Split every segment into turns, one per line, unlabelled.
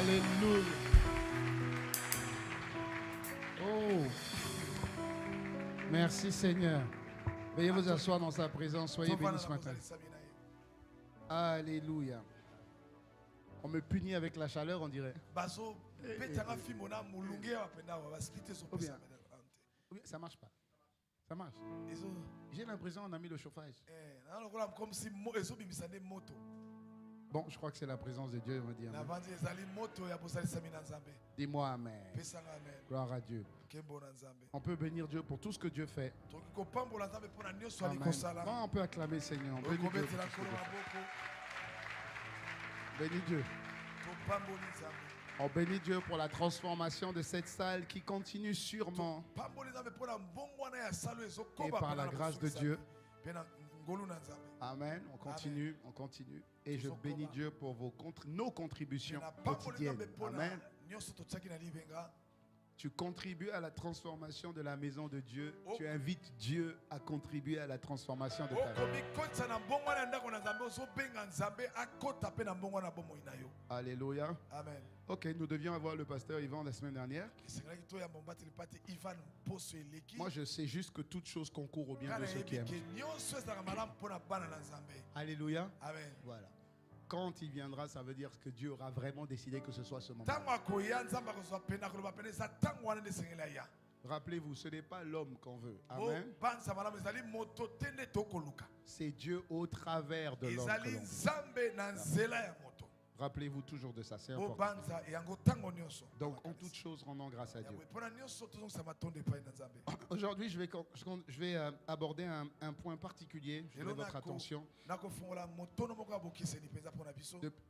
Alléluia. Oh. Merci Seigneur. Veuillez vous asseoir dans sa présence. Soyez bénis ce matin. Alléluia. On me punit avec la chaleur, on dirait. Ou bien, ça marche pas. Ça marche. J'ai l'impression qu'on a mis le chauffage. Bon, je crois que c'est la présence de Dieu, on va dire. Dis-moi Amen. Gloire à Dieu. On peut bénir Dieu pour tout ce que Dieu fait. Amen. Comment on peut acclamer le Seigneur? On bénit Dieu. Bénis Dieu. On bénit Dieu pour la transformation de cette salle qui continue sûrement. Et par la grâce de Dieu. Amen. On continue, on continue. Et je bénis Dieu pour nos contributions quotidiennes. Amen. Tu contribues à la transformation de la maison de Dieu. Tu invites Dieu à contribuer à la transformation de ta vie. Alléluia.
Amen.
Ok, nous devions avoir le pasteur Yvan la semaine dernière. Moi, je sais juste que toute chose concourt au bien de ceux qui aiment. Alléluia.
Amen.
Voilà. Quand il viendra, ça veut dire que Dieu aura vraiment décidé que ce soit ce moment. Rappelez-vous, ce n'est pas l'homme qu'on veut. Amen. C'est Dieu au travers de l'homme que l'on veut. Rappelez-vous toujours de ça, c'est important. Donc, en toute chose, rendons grâce à Dieu. Aujourd'hui, je vais aborder un point particulier. Je veux votre attention.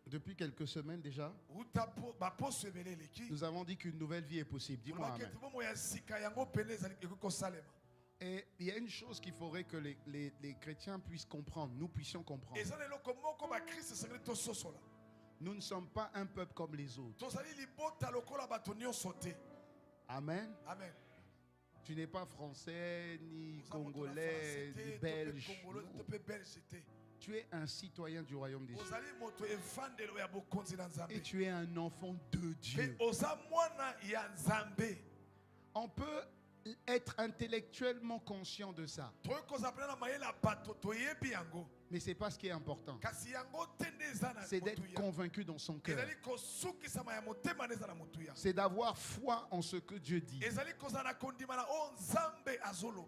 Depuis quelques semaines déjà, nous avons dit qu'une nouvelle vie est possible. Dis-moi Amen. Et il y a une chose qu'il faudrait que les chrétiens puissent comprendre, nous puissions comprendre. Nous ne sommes pas un peuple comme les autres. Amen.
Amen.
Tu n'es pas français, ni congolais, ni belge. Tu es un citoyen du royaume des cieux. Et tu es un enfant de Dieu. On peut être intellectuellement conscient de ça. Mais ce n'est pas ce qui est important. C'est d'être convaincu dans son cœur. C'est d'avoir foi en ce que Dieu dit.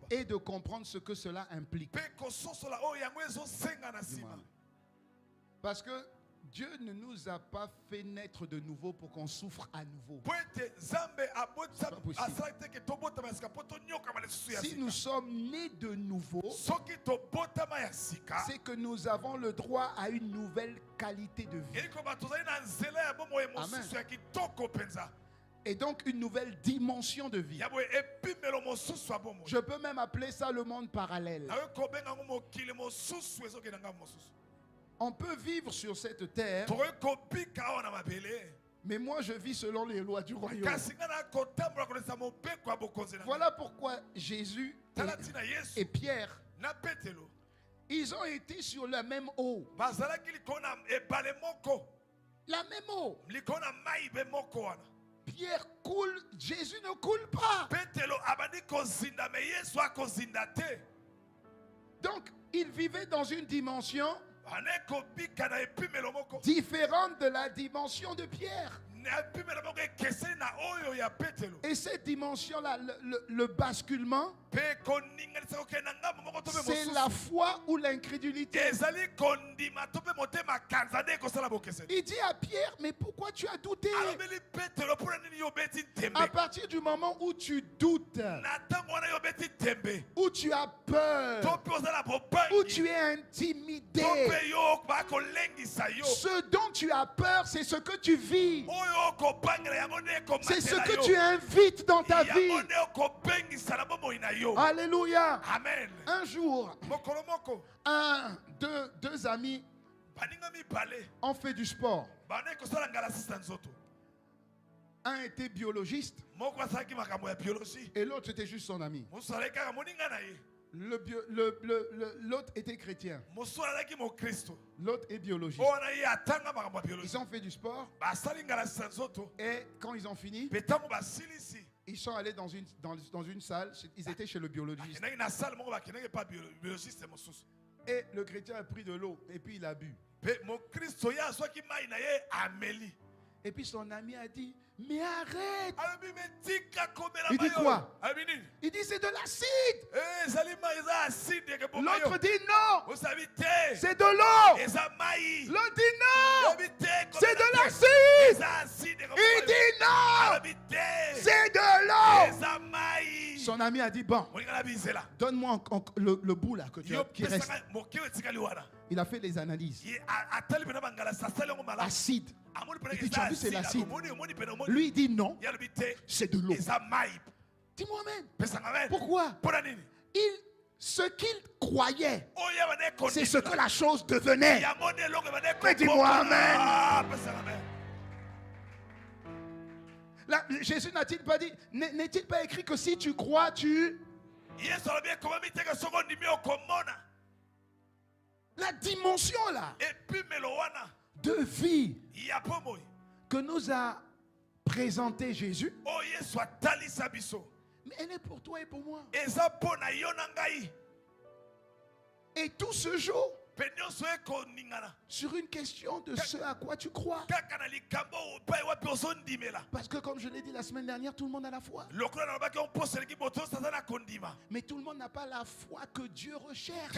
Et de comprendre ce que cela implique. Parce que Dieu ne nous a pas fait naître de nouveau pour qu'on souffre à nouveau. Si nous sommes nés de nouveau, c'est que nous avons le droit à une nouvelle qualité de vie. Amen. Et donc une nouvelle dimension de vie. Je peux même appeler ça le monde parallèle. On peut vivre sur cette terre, mais moi je vis selon les lois du royaume. Voilà pourquoi Jésus et Pierre, ils ont été sur la même eau. La même eau. Pierre coule, Jésus ne coule pas. Donc il vivait dans une dimension différente de la dimension de Pierre. Et cette dimension-là, le basculement, c'est la foi ou l'incrédulité. Il dit à Pierre, mais pourquoi tu as douté? À partir du moment où tu doutes, où tu as peur, où tu es intimidé, ce dont tu as peur, c'est ce que tu vis. C'est ce que tu invites dans ta vie. Alléluia.
Amen.
Un jour, deux amis ont fait du sport. Un était biologiste et l'autre était juste son ami. L'autre était chrétien. L'autre est biologiste. Ils ont fait du sport. Et quand ils ont fini, ils sont allés dans une salle. Ils étaient chez le biologiste. Et le chrétien a pris de l'eau et puis il a bu. Et puis son ami a dit, mais arrête. Il dit quoi? Il dit c'est de l'acide. L'autre dit non, c'est de l'eau. L'autre dit non, c'est de l'acide. Il dit non, c'est de l'eau. Son ami a dit bon, donne-moi le bout là qui reste. Il a fait les analyses. Acide. Il dit, tu as vu, c'est l'acide. Lui, il dit non, c'est de l'eau. Dis-moi amen. Pourquoi? Ce qu'il croyait, c'est ce que la chose devenait. Mais dis-moi amen. Là, Jésus n'a-t-il pas dit, n'est-il pas écrit que si tu crois, tu... La dimension là de vie que nous a présenté Jésus, mais elle est pour toi et pour moi. Et tout se joue sur une question de ce à quoi tu crois. Parce que comme je l'ai dit la semaine dernière, tout le monde a la foi. Mais tout le monde n'a pas la foi que Dieu recherche.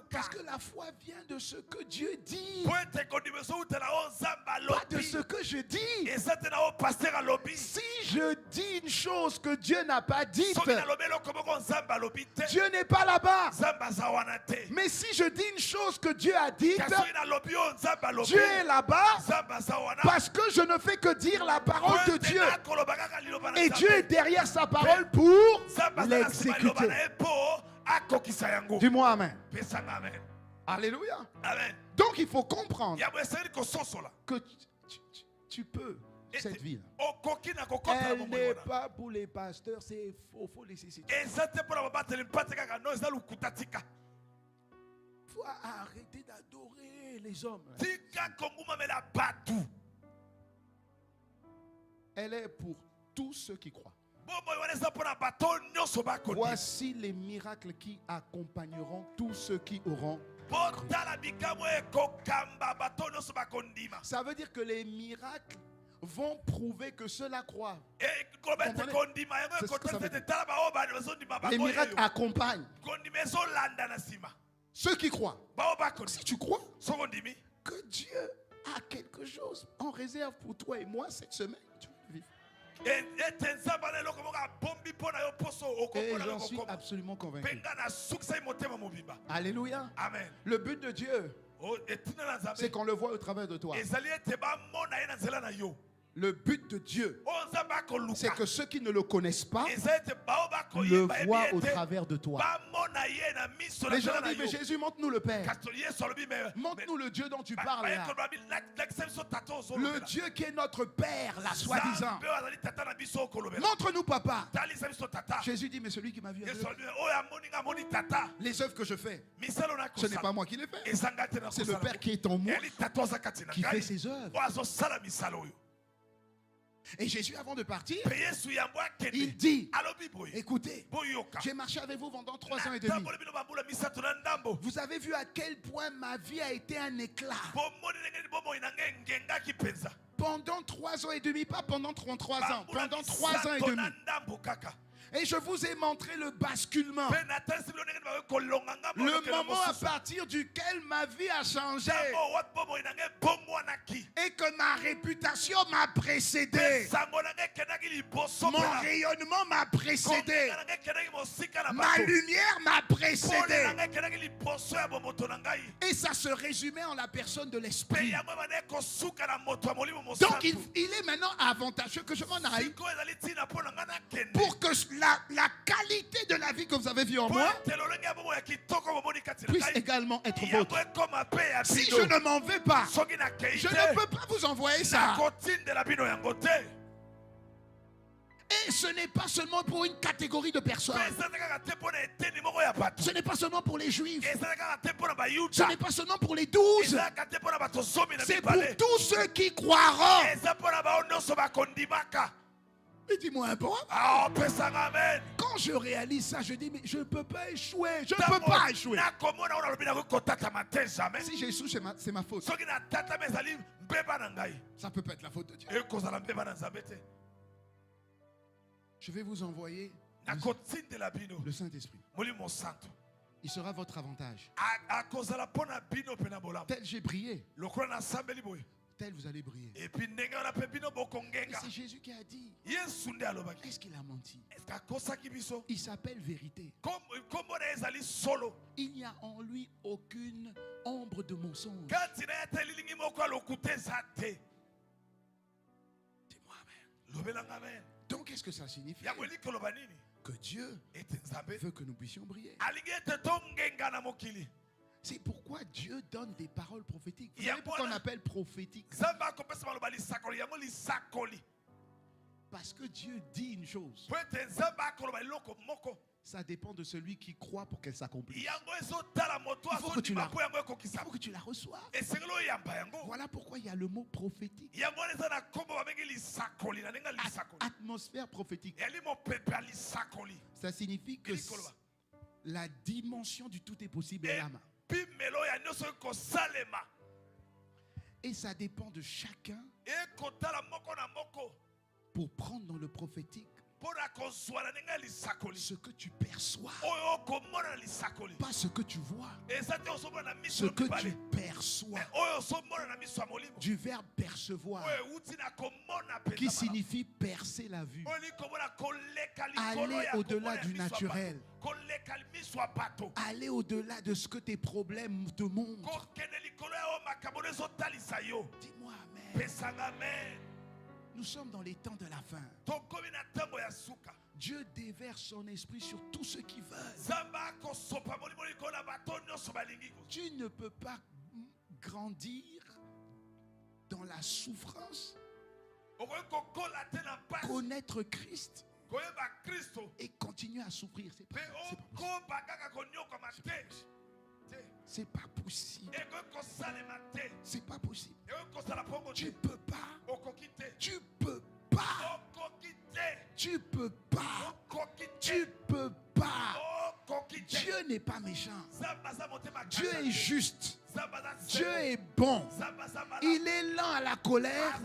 Parce que la foi vient de ce que Dieu dit, pas de ce que je dis. Si je dis une chose que Dieu n'a pas dite, Dieu n'est pas là-bas. Mais si je dis une chose que Dieu a dite, Dieu est là-bas, parce que je ne fais que dire la parole de Dieu. Et Dieu est derrière sa parole pour l'exécuter. Dis-moi amen. Alléluia. Donc il faut comprendre que tu peux cette vie. Elle n'est pas pour les pasteurs, c'est faux, faut laisser ça. Il faut arrêter d'adorer les hommes. Elle est pour tous ceux qui croient. Voici les miracles qui accompagneront tous ceux qui auront cru. Ça veut dire que les miracles vont prouver que ceux-là croient. Les miracles accompagnent ceux qui croient. Si tu crois que Dieu a quelque chose en réserve pour toi et moi cette semaine, tu vas vivre. Et j'en suis absolument convaincu. Alléluia. Amen. Le but de Dieu, c'est qu'on le voit au travers de toi. Le but de Dieu, c'est que ceux qui ne le connaissent pas le voient au travers de toi. Les gens disent, mais Jésus, montre-nous le Père. Montre-nous le Dieu dont tu parles là. Le Dieu qui est notre Père, là, soi-disant. Montre-nous Papa. Jésus dit, mais celui qui m'a vu, les œuvres que je fais, ce n'est pas moi qui les fais. C'est le Père qui est en moi qui fait ses œuvres. Et Jésus, avant de partir, il dit, écoutez, j'ai marché avec vous pendant 3 ans et demi. Vous avez vu à quel point ma vie a été un éclat. Pendant 3 ans et demi, pas pendant 33 ans, pendant 3 ans et demi. Et je vous ai montré le basculement. Le moment à partir duquel ma vie a changé. Et que ma réputation m'a précédé. Mon rayonnement m'a précédé. Ma lumière m'a précédé. Et ça se résumait en la personne de l'Esprit. Donc il est maintenant avantageux que je m'en aille. Pour que la qualité de la vie que vous avez vue en moi puisse également être vôtre. Si je ne m'en vais pas, je ne peux pas vous envoyer ça. Et ce n'est pas seulement pour une catégorie de personnes. Ce n'est pas seulement pour les juifs. Ce n'est pas seulement pour les 12. C'est pour tous ceux qui croiront. Mais dis-moi un peu. Quand je réalise ça, je dis, mais je ne peux pas échouer. Je ne peux pas échouer. Si j'échoue, c'est ma faute. Ça ne peut pas être la faute de Dieu. Je vais vous envoyer le Saint-Esprit. Il sera votre avantage. Tel j'ai brillé, tel vous allez briller. Et c'est Jésus qui a dit. Est-ce qu'il a menti? Il s'appelle vérité. Il n'y a en lui aucune ombre de mensonge. Dis-moi amen. Donc qu'est-ce que ça signifie? Que Dieu veut que nous puissions briller. C'est pourquoi Dieu donne des paroles prophétiques. Vous savez pourquoi on appelle prophétique? Parce que Dieu dit une chose. Ça dépend de celui qui croit pour qu'elle s'accomplisse. Il faut que tu la reçoives. Voilà pourquoi il y a le mot prophétique. Atmosphère prophétique. Ça signifie que la dimension du tout est possible est là. Et ça dépend de chacun pour prendre dans le prophétique ce que tu perçois, pas ce que tu vois, ce que tu perçois, du verbe percevoir, qui signifie percer la vue, aller au-delà du naturel, aller au-delà de ce que tes problèmes te montrent. Dis-moi amen. Nous sommes dans les temps de la fin. Dieu déverse son esprit sur tous ceux qui veulent. Tu ne peux pas grandir dans la souffrance, connaître Christ et continuer à souffrir. C'est pas possible. C'est pas possible. Tu peux pas. Tu peux pas. Tu peux pas. Tu peux pas. Dieu n'est pas méchant. Dieu est juste. Dieu est bon. Il est lent à la colère,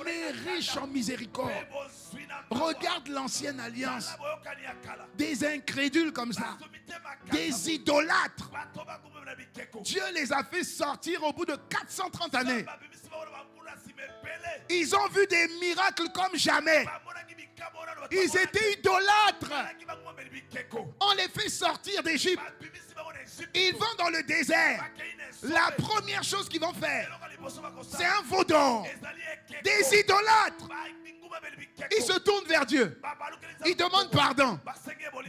mais riche en miséricorde. Regarde l'ancienne alliance. Des incrédules comme ça. Des idolâtres. Dieu les a fait sortir au bout de 430 années. Ils ont vu des miracles comme jamais. Ils étaient idolâtres. On les fait sortir d'Égypte. Ils vont dans le désert. La première chose qu'ils vont faire, c'est un veau d'or. Des idolâtres. Ils se tournent vers Dieu. Ils demandent pardon.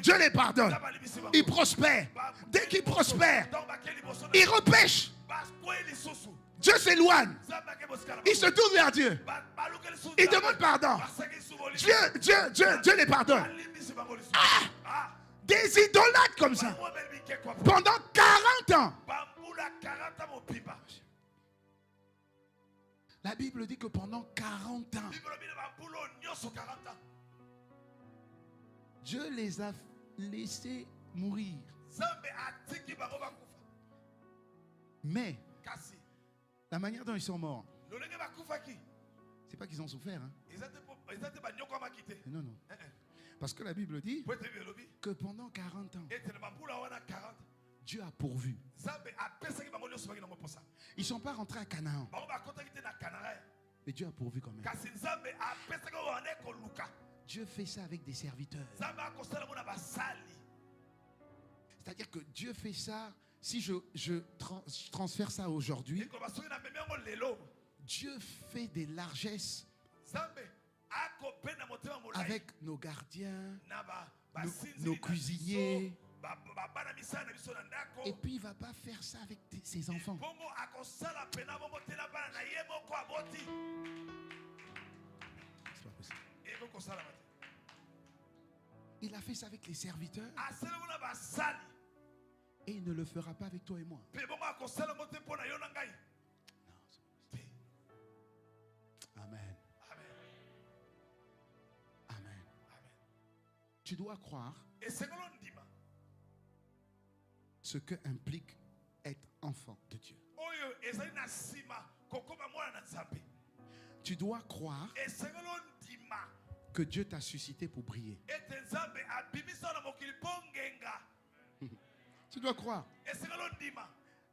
Dieu les pardonne. Ils prospèrent. Dès qu'ils prospèrent, ils repêchent. Dieu s'éloigne. Ils se tournent vers Dieu. Ils demandent pardon. Dieu les pardonne. Ah! Des idolâtres comme ça. Pendant 40 ans. La Bible dit que pendant 40 ans, Dieu les a laissés mourir. Mais la manière dont ils sont morts, c'est pas qu'ils ont souffert. Hein? Non. Parce que la Bible dit que pendant 40 ans, Dieu a pourvu. Ils ne sont pas rentrés à Canaan. Mais Dieu a pourvu quand même. Dieu fait ça avec des serviteurs. C'est-à-dire que Dieu fait ça. Si je transfère ça aujourd'hui, Dieu fait des largesses avec nos gardiens, nos cuisiniers. Et puis il ne va pas faire ça avec ses enfants. C'est pas possible. Il a fait ça avec les serviteurs. Et il ne le fera pas avec toi et moi. Non, Amen. Amen. Tu dois croire ce que implique être enfant de Dieu. Tu dois croire que Dieu t'a suscité pour briller. Tu dois croire.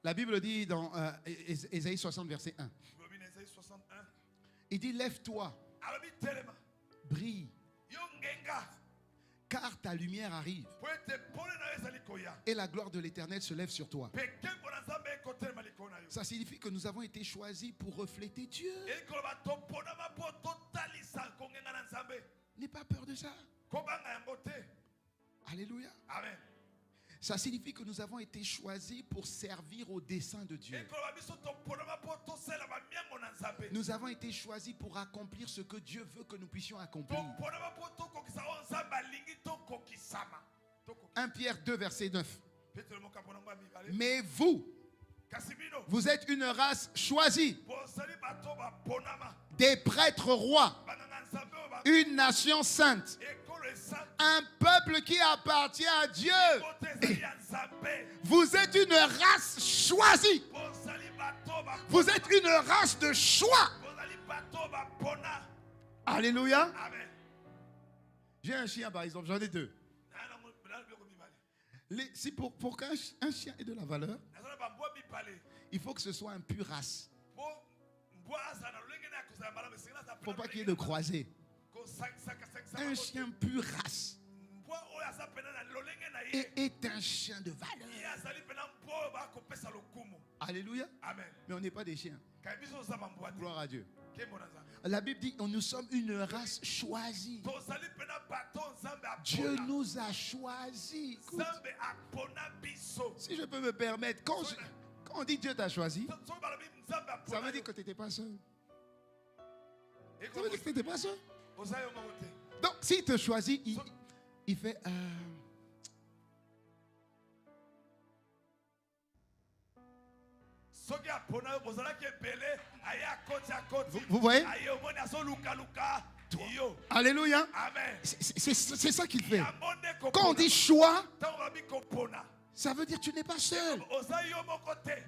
La Bible dit dans Ésaïe 60, verset 1. Il dit, lève-toi, brille, car ta lumière arrive et la gloire de l'Éternel se lève sur toi. Ça signifie que nous avons été choisis pour refléter Dieu. N'aie pas peur de ça. Alléluia.
Amen.
Ça signifie que nous avons été choisis pour servir au dessein de Dieu. Nous avons été choisis pour accomplir ce que Dieu veut que nous puissions accomplir. 1 Pierre 2, verset 9. Mais vous êtes une race choisie, des prêtres rois, une nation sainte, un peuple qui appartient à Dieu. Vous êtes une race choisie. Vous êtes une race de choix. Alléluia. J'ai un chien par exemple, j'en ai deux. Si pour qu'un chien ait de la valeur, il faut que ce soit un pur race. Il ne faut pas qu'il y ait de croisé. Un chien pur race est un chien de valeur. Alléluia. Mais on n'est pas des chiens. Gloire à Dieu. La Bible dit nous sommes une race choisie. Dieu nous a choisis. Écoute, si je peux me permettre, quand on dit Dieu t'a choisi, ça veut dire que tu n'étais pas seul. Ça veut dire que tu n'étais pas seul. Donc s'il te choisit, il fait vous voyez? Alléluia. C'est ça qu'il fait. Quand on dit choix, ça veut dire que tu n'es pas seul.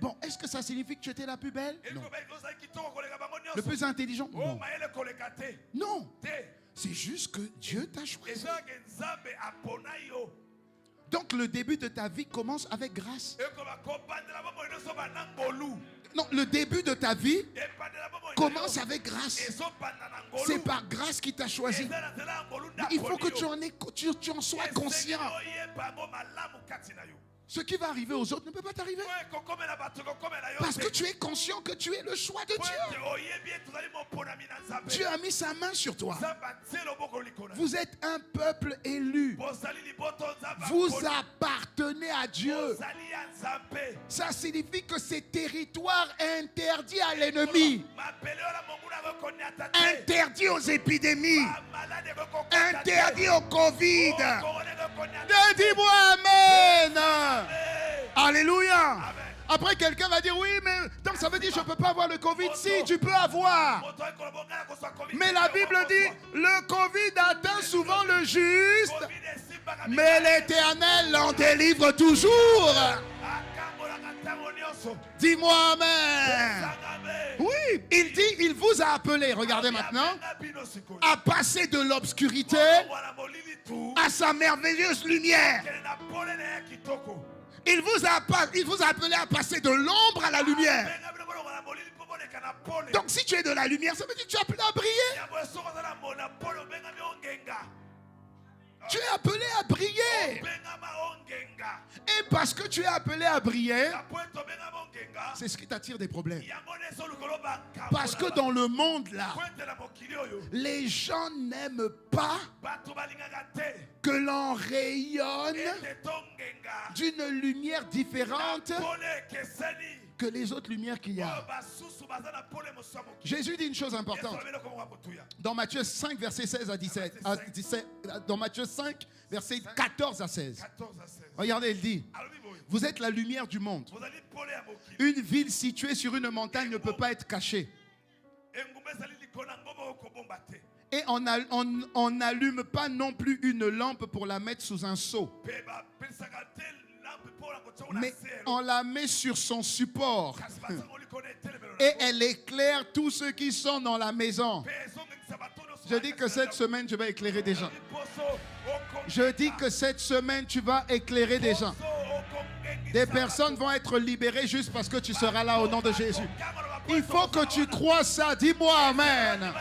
Bon, est-ce que ça signifie que tu étais la plus belle? Non. Le plus intelligent? Non. Non. C'est juste que Dieu t'a choisi. Donc le début de ta vie commence avec grâce. Non, le début de ta vie commence avec grâce. C'est par grâce qu'il t'a choisi. Il faut que tu en sois conscient. Ce qui va arriver aux autres ne peut pas t'arriver. Parce que tu es conscient que tu es le choix de Dieu. Dieu a mis sa main sur toi. Vous êtes un peuple élu. Vous appartenez à Dieu. Ça signifie que ces territoires interdits à l'ennemi, interdits aux épidémies, interdits au Covid. Dis-moi Amen. Alléluia. Après quelqu'un va dire oui mais donc ça veut dire je ne peux pas avoir le Covid. Si tu peux avoir. Mais la Bible dit le Covid atteint souvent le juste, mais l'Éternel l'en délivre toujours. Dis-moi Amen. Oui, il dit il vous a appelé, regardez maintenant, à passer de l'obscurité à sa merveilleuse lumière. Il vous a appelé à passer de l'ombre à la lumière. Donc si tu es de la lumière, ça veut dire que tu es appelé à briller. Tu es appelé à briller. Et parce que tu es appelé à briller, c'est ce qui t'attire des problèmes. Parce que dans le monde là, les gens n'aiment pas que l'on rayonne d'une lumière différente que les autres lumières qu'il y a. Jésus dit une chose importante. Dans Matthieu 5, verset 16 à 17. Dans Matthieu 5, verset 14 à 16. Regardez, il dit: vous êtes la lumière du monde. Une ville située sur une montagne ne peut pas être cachée. Et on n'allume pas non plus une lampe pour la mettre sous un seau, mais on la met sur son support. Et elle éclaire tous ceux qui sont dans la maison. Je dis que cette semaine, je vais éclairer des gens. Je dis que cette semaine, tu vas éclairer des gens. Des personnes vont être libérées juste parce que tu seras là au nom de Jésus. Il faut que tu crois ça. Dis-moi amen.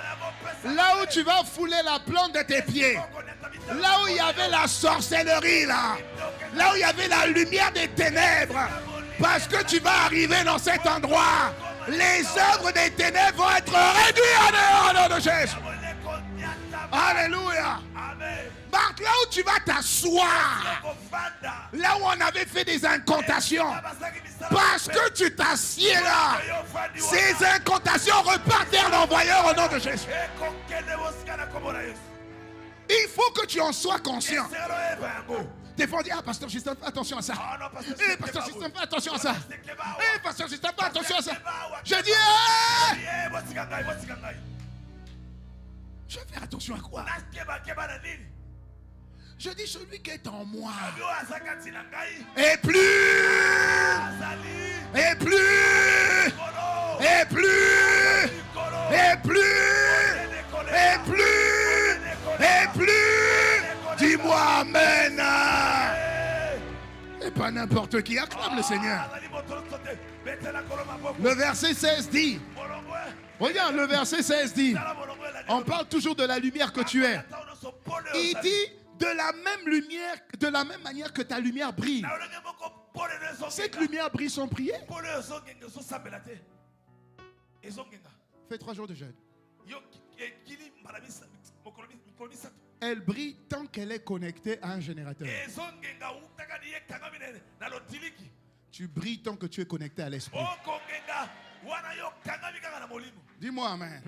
Là où tu vas fouler la plante de tes pieds, là où il y avait la sorcellerie, là où il y avait la lumière des ténèbres, parce que tu vas arriver dans cet endroit, les œuvres des ténèbres vont être réduites en dehors au nom de Jésus. Alléluia. Marc, là où tu vas t'asseoir, là où on avait fait des incantations, parce que tu t'assieds là, ces incantations repartent vers l'envoyeur au nom de Jésus. Il faut que tu en sois conscient. Des fois on dit: ah, pasteur Justin, fais attention à ça. Pasteur Justin, fais attention à ça. Pasteur Justin, fais attention à ça. Je dis: je vais faire attention à quoi? Je dis: celui qui est en moi et plus, et plus, et plus, et plus, et plus, et plus. Dis-moi amen. Et pas n'importe qui acclame le Seigneur. Le verset 16 dit, regarde, le verset 16 dit, on parle toujours de la lumière que tu es. Il dit: de la même lumière, de la même manière que ta lumière brille. Cette lumière brille sans prier. Fais 3 jours de jeûne. Elle brille tant qu'elle est connectée à un générateur. Tu brilles tant que tu es connecté à l'esprit. Dis-moi amen.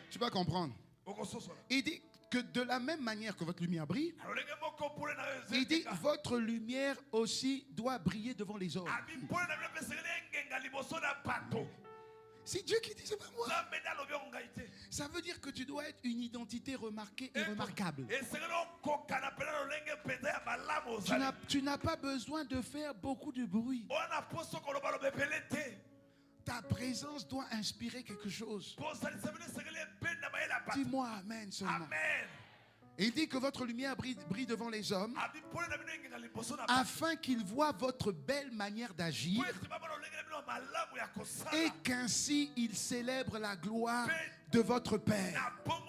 Tu vas comprendre. Il dit que de la même manière que votre lumière brille, il dit: votre lumière aussi doit briller devant les hommes. C'est Dieu qui dit, c'est pas moi. Ça veut dire que tu dois être une identité remarquée et remarquable. Tu n'as pas besoin de faire beaucoup de bruit. Ta présence doit inspirer quelque chose. Dis-moi amen seulement. Amen. Il dit que votre lumière brille devant les hommes afin qu'ils voient votre belle manière d'agir et qu'ainsi ils célèbrent la gloire de votre Père. Voilà.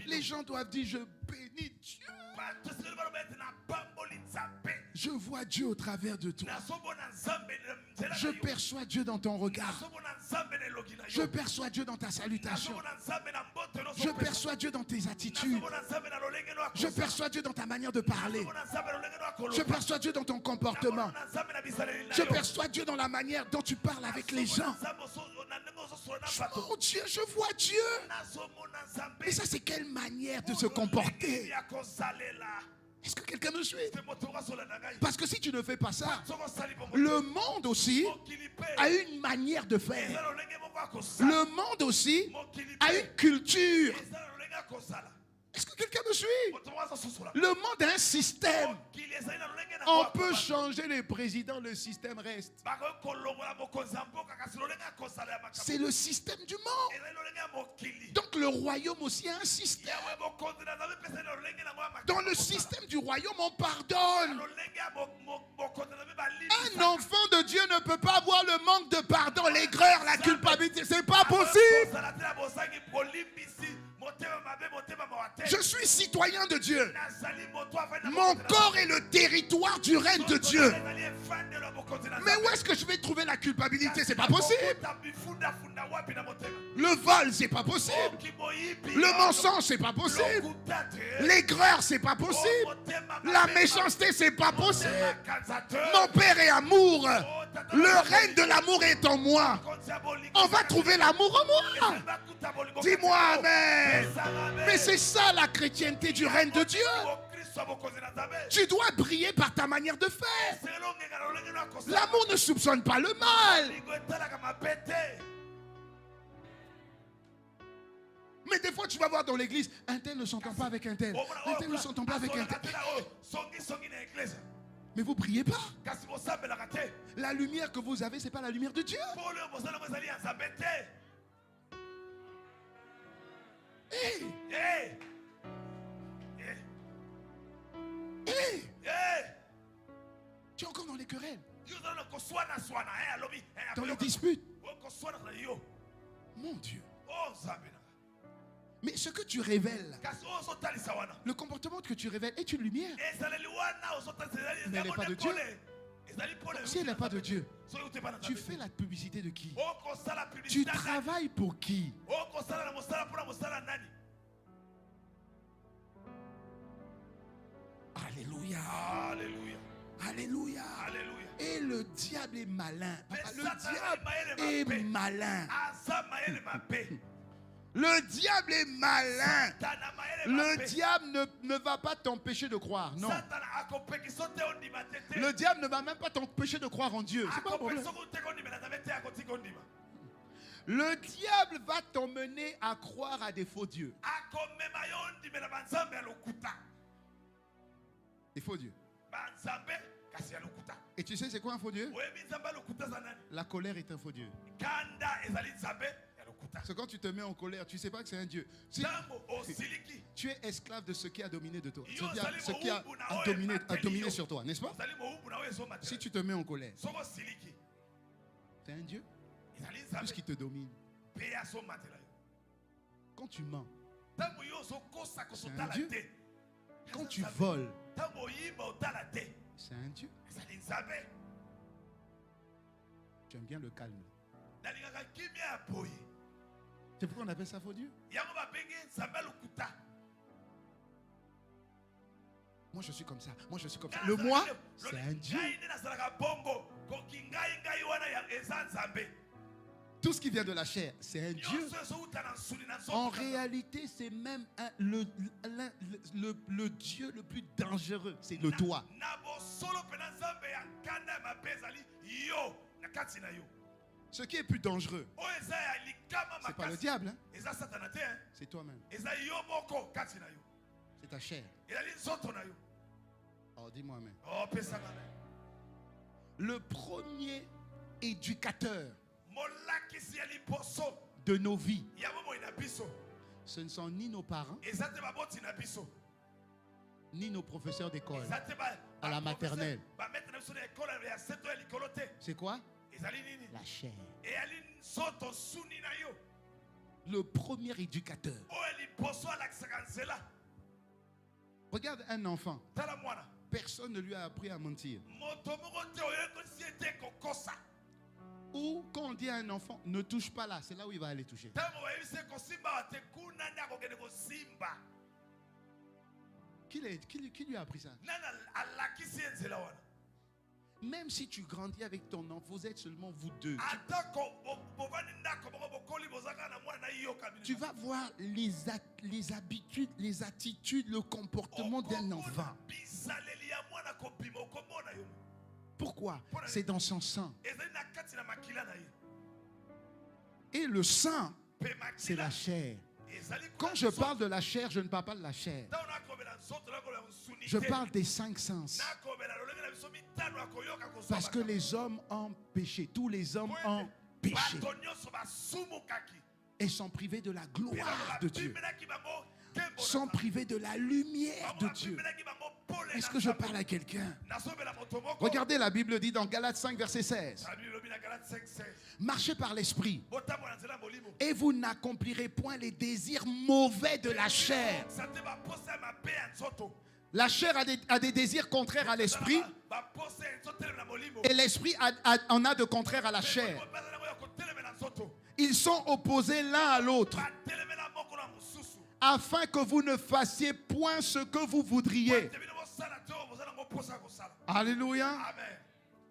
Les gens doivent dire: je bénis Dieu. Je vois Dieu au travers de toi. Je perçois Dieu dans ton regard. Je perçois Dieu dans ta salutation. Je perçois Dieu dans tes attitudes. Je perçois Dieu dans ta manière de parler. Je perçois Dieu dans ton comportement. Je perçois Dieu dans la manière dont tu parles avec les gens. Oh Dieu, je vois Dieu. Et ça, c'est quelle manière de se comporter? Est-ce que quelqu'un me suit? Parce que si tu ne fais pas ça, le monde aussi a une manière de faire. Le monde aussi a une culture. Est-ce que quelqu'un me suit? Le monde a un système. On peut changer les présidents, le système reste. C'est le système du monde. Donc le royaume aussi a un système. Dans le système du royaume, on pardonne. Un enfant de Dieu ne peut pas avoir le manque de pardon, l'aigreur, la culpabilité. C'est pas possible. Je suis citoyen de Dieu. Mon corps est le territoire du règne de Dieu. Mais où est-ce que je vais trouver la culpabilité? C'est pas possible. Le vol, c'est pas possible. Le mensonge, c'est pas possible. L'aigreur, c'est pas possible. La méchanceté, c'est pas possible. Mon Père est amour. Le règne de l'amour est en moi. On va trouver l'amour en moi. Dis-moi amen. Mais c'est ça la chrétienté du règne de Dieu. Tu dois briller par ta manière de faire. L'amour ne soupçonne pas le mal. Mais des fois, tu vas voir dans l'église, un tel ne s'entend pas avec un tel. Un tel ne s'entend pas avec un tel. Mais vous ne priez pas. La lumière que vous avez, ce n'est pas la lumière de Dieu. Hey. Hey. Hey. Tu es encore dans les querelles, dans les disputes. Mon Dieu. Mais ce que tu révèles, le comportement que tu révèles est une lumière. Mais elle n'est pas de Dieu. Si elle n'est pas de Dieu, tu fais la publicité de qui? Tu travailles pour qui? Alléluia. Alléluia. Alléluia. Et le diable est malin. Papa, le diable est malin. Le diable est malin. Le diable ne va pas t'empêcher de croire. Non. Le diable ne va même pas t'empêcher de croire en Dieu. C'est pas un problème. Le diable va t'emmener à croire à des faux dieux. Des faux dieux. Et tu sais c'est quoi un faux dieu? La colère est un faux dieu. C'est quand tu te mets en colère, tu ne sais pas que c'est un Dieu. Tu es esclave de ce qui a dominé de toi. Ce qui a dominé sur toi, n'est-ce pas? Si tu te mets en colère, c'est un Dieu puisqu'il te domine. Quand tu mens, c'est un Dieu. Quand tu voles, c'est un Dieu. Tu aimes bien le calme. C'est pourquoi on appelle ça faux Dieu. Moi je suis comme ça. Moi je suis comme ça. Le moi, c'est un Dieu. Tout ce qui vient de la chair, c'est un Dieu. En réalité, c'est même le Dieu le plus dangereux. C'est le toi. Ce qui est plus dangereux, c'est pas le diable, hein? C'est toi-même. C'est ta chair. Oh, dis-moi amen. Le premier éducateur de nos vies, ce ne sont ni nos parents, ni nos professeurs d'école à la maternelle. C'est quoi? La chair. Le premier éducateur. Regarde un enfant. Personne ne lui a appris à mentir. Ou quand on dit à un enfant, ne touche pas là, c'est là où il va aller toucher. Qui lui a appris ça? Même si tu grandis avec ton enfant, vous êtes seulement vous deux. Tu vas voir les habitudes, les attitudes, le comportement d'un enfant. Pourquoi? C'est dans son sang. Et le sang, c'est la chair. Quand je parle de la chair, je ne parle pas de la chair. Je parle des 5 sens. Parce que les hommes ont péché. Tous les hommes ont péché. Et sont privés de la gloire de Dieu. Sont privés de la lumière de Dieu. Est-ce que je parle à quelqu'un? Regardez, la Bible dit dans Galates 5, verset 16. Marchez par l'esprit et vous n'accomplirez point les désirs mauvais de la chair. La chair a des désirs contraires à l'esprit et l'esprit en a de contraires à la chair. Ils sont opposés l'un à l'autre afin que vous ne fassiez point ce que vous voudriez. Alléluia.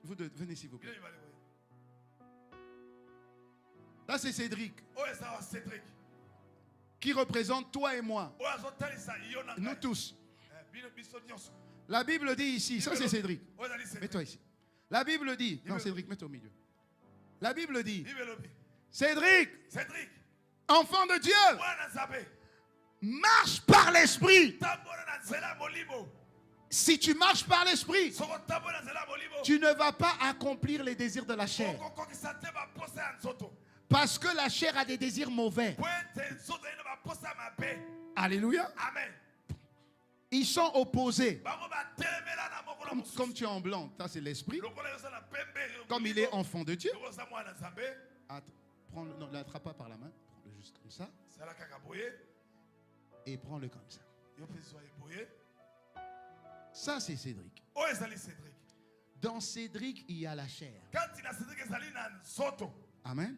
Vous venez s'il vous plaît. Ça, c'est Cédric. Qui représente toi et moi. Nous tous. La Bible dit ici, ça c'est Cédric. Mets-toi ici. La Bible dit, non Cédric, mets-toi au milieu. La Bible dit, Cédric, enfant de Dieu, marche par l'esprit. Si tu marches par l'esprit, tu ne vas pas accomplir les désirs de la chair. Parce que la chair a des désirs mauvais. Alléluia.
Amen.
Ils sont opposés. Comme tu es en blanc, ça c'est l'esprit. Comme il est enfant de Dieu. Ne l'attrape pas par la main. Prends-le juste comme ça. Et prends-le comme ça. Ça c'est Cédric. Dans Cédric, il y a la chair. Amen.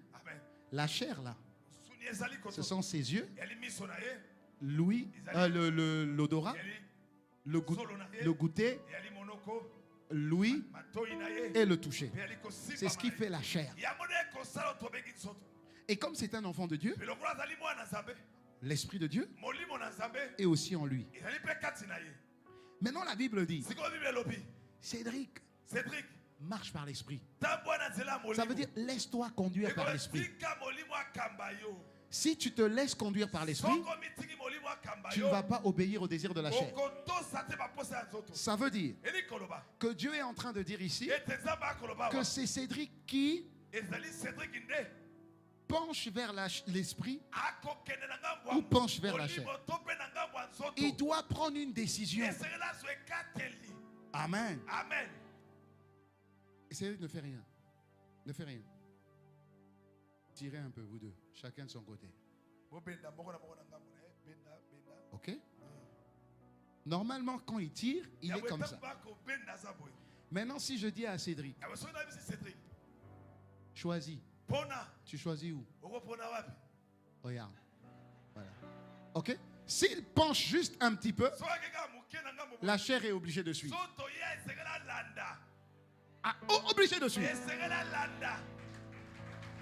La chair là, ce sont ses yeux, l'odorat, le goûter, l'ouïe et le toucher. C'est ce qui fait la chair. Et comme c'est un enfant de Dieu, l'Esprit de Dieu est aussi en lui. Maintenant la Bible dit, Cédric, marche par l'esprit. Ça veut dire laisse-toi conduire par l'esprit. Si tu te laisses conduire par l'esprit, tu ne vas pas obéir au désir de la chair. Ça veut dire que Dieu est en train de dire ici que c'est Cédric qui penche vers l'esprit ou penche vers la chair. Il doit prendre une décision. Amen.
Amen.
Et Cédric ne fait rien. Ne fait rien. Tirez un peu, vous deux. Chacun de son côté. Ok? Normalement, quand il tire, il est comme ça. Maintenant, si je dis à Cédric, choisis. Tu choisis où? Regarde. Voilà. Ok? S'il penche juste un petit peu, la chair est obligée de suivre. Ah, obligé de suivre.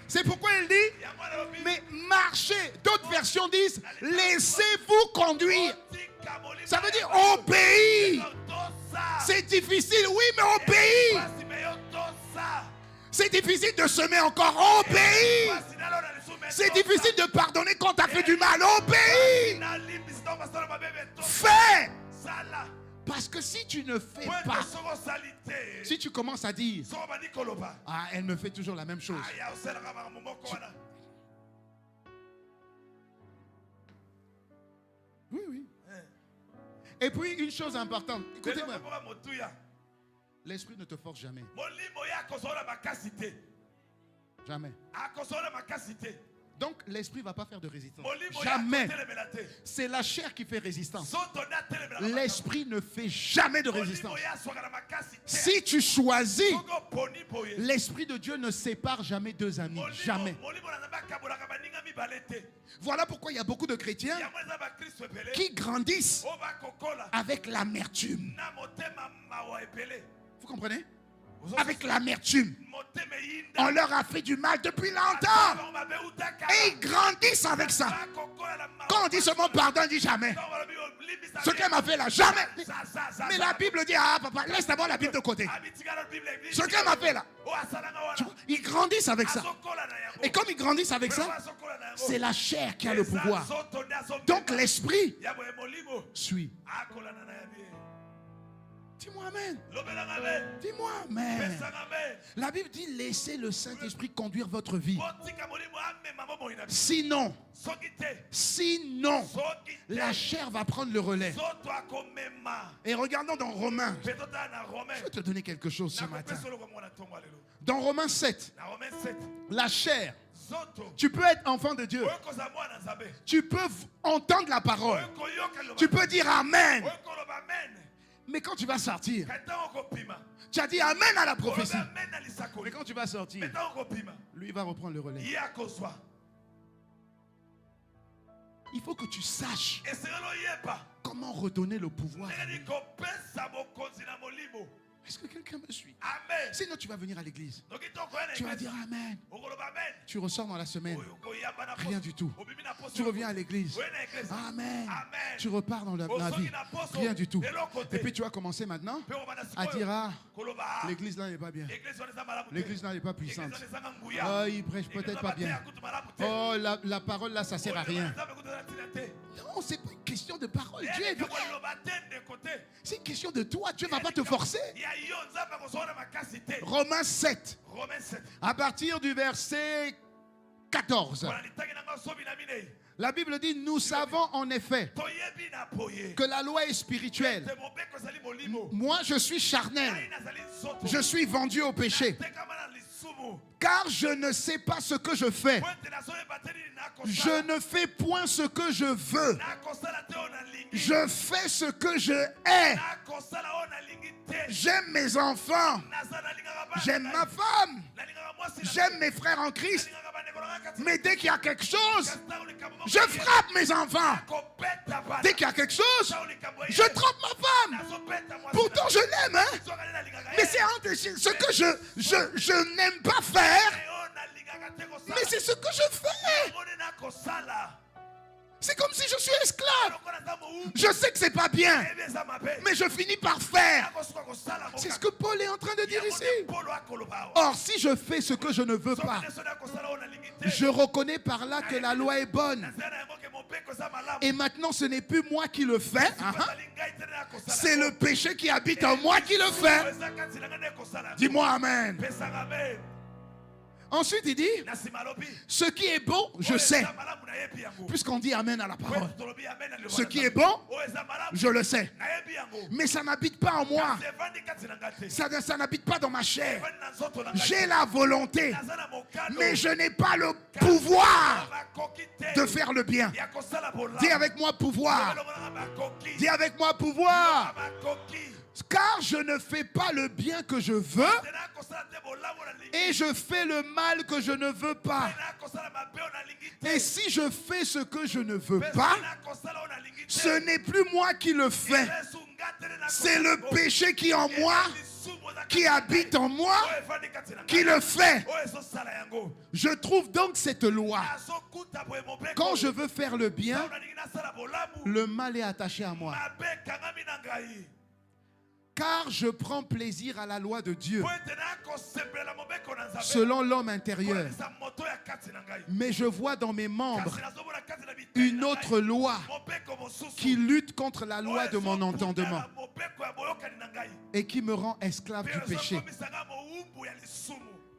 C'est pourquoi il dit, mais marchez. D'autres versions disent, laissez-vous conduire. Ça veut dire obéir. C'est difficile, oui, mais obéir. C'est difficile de semer encore, obéir. C'est difficile de pardonner quand tu as fait du mal, obéir. Fais. Parce que si tu ne fais pas, si tu commences à dire, ah, elle me fait toujours la même chose. Oui, oui. Et puis une chose importante, écoutez-moi. L'esprit ne te force jamais. Jamais. Donc l'esprit ne va pas faire de résistance. Jamais. C'est la chair qui fait résistance. L'esprit ne fait jamais de résistance. Si tu choisis, l'esprit de Dieu ne sépare jamais deux amis. Jamais. Voilà pourquoi il y a beaucoup de chrétiens qui grandissent avec l'amertume. Vous comprenez? Avec l'amertume. On leur a fait du mal depuis longtemps. Et ils grandissent avec ça. Quand on dit seulement pardon, on dit jamais. Ce qu'elle m'a fait là, jamais. Mais la Bible dit, ah papa, laisse d'abord la Bible de côté. Ce qu'elle m'a fait là. Ils grandissent avec ça. Et comme ils grandissent avec ça, c'est la chair qui a le pouvoir. Donc l'esprit suit. Dis-moi amen. Dis-moi amen. La Bible dit laissez le Saint-Esprit conduire votre vie. Sinon, la chair va prendre le relais. Et regardons dans Romains. Je vais te donner quelque chose ce matin. Dans Romains 7, la chair. Tu peux être enfant de Dieu. Tu peux entendre la parole. Tu peux dire amen. Mais quand tu vas sortir, tu as dit amen à la prophétie. Mais quand tu vas sortir, lui va reprendre le relais. Il faut que tu saches comment redonner le pouvoir. Est-ce que quelqu'un me suit?
Amen.
Sinon, tu vas venir à l'église. Tu vas dire Amen. Tu ressors dans la semaine. Rien du tout. Tu reviens à l'église. Amen. Tu repars dans la vie. Rien du tout. Et puis tu vas commencer maintenant à dire ah, l'église là n'est pas bien. L'église là n'est pas puissante. Oh, il prêche peut-être pas bien. Oh, la parole là, ça sert à rien. Non, c'est pas une question de parole. Dieu est... C'est une question de toi. Dieu ne va pas te forcer. Romains 7. À partir du verset 14. La Bible dit, nous savons en effet que la loi est spirituelle. Moi, je suis charnel. Je suis vendu au péché. Car je ne sais pas ce que je fais. Je ne fais point ce que je veux. Je fais ce que je hais. J'aime mes enfants. J'aime ma femme. J'aime mes frères en Christ. Mais dès qu'il y a quelque chose, je frappe mes enfants. Dès qu'il y a quelque chose, je trompe ma femme. Pourtant je l'aime, hein? Mais c'est ce que je n'aime pas faire. Mais c'est ce que je fais. C'est comme si je suis esclave. Je sais que c'est pas bien, mais je finis par faire. C'est ce que Paul est en train de dire ici. Or, si je fais ce que je ne veux pas, je reconnais par là que la loi est bonne. Et maintenant, ce n'est plus moi qui le fais. C'est le péché qui habite en moi qui le fait. Dis-moi Amen. Ensuite, il dit, ce qui est bon, je sais. Puisqu'on dit Amen à la parole. Ce qui est bon, je le sais. Mais ça n'habite pas en moi. Ça n'habite pas dans ma chair. J'ai la volonté. Mais je n'ai pas le pouvoir de faire le bien. Dis avec moi pouvoir. Dis avec moi pouvoir. Car je ne fais pas le bien que je veux et je fais le mal que je ne veux pas. Et si je fais ce que je ne veux pas, ce n'est plus moi qui le fais. C'est le péché qui est en moi, qui habite en moi, qui le fait. Je trouve donc cette loi. Quand je veux faire le bien, le mal est attaché à moi. Car je prends plaisir à la loi de Dieu, selon l'homme intérieur. Mais je vois dans mes membres une autre loi qui lutte contre la loi de mon entendement et qui me rend esclave du péché.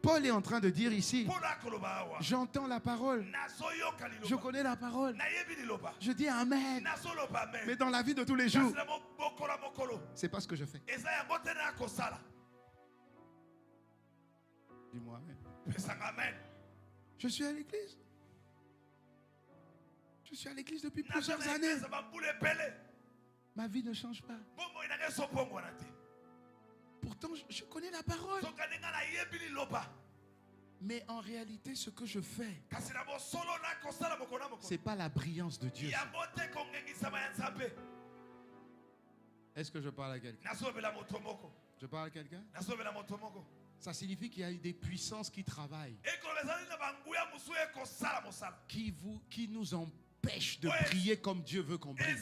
Paul est en train de dire ici, j'entends la parole, je connais la parole, je dis Amen, mais dans la vie de tous les jours, c'est pas ce que je fais. Dis-moi Amen. Je suis à l'église. Je suis à l'église depuis plusieurs années. Ma vie ne change pas. Pourtant, je connais la parole. Mais en réalité, ce que je fais, c'est pas la brillance de Dieu. Est-ce que je parle à quelqu'un? Je parle à quelqu'un? Ça signifie qu'il y a des puissances qui travaillent, qui nous empêchent de prier comme Dieu veut qu'on prie.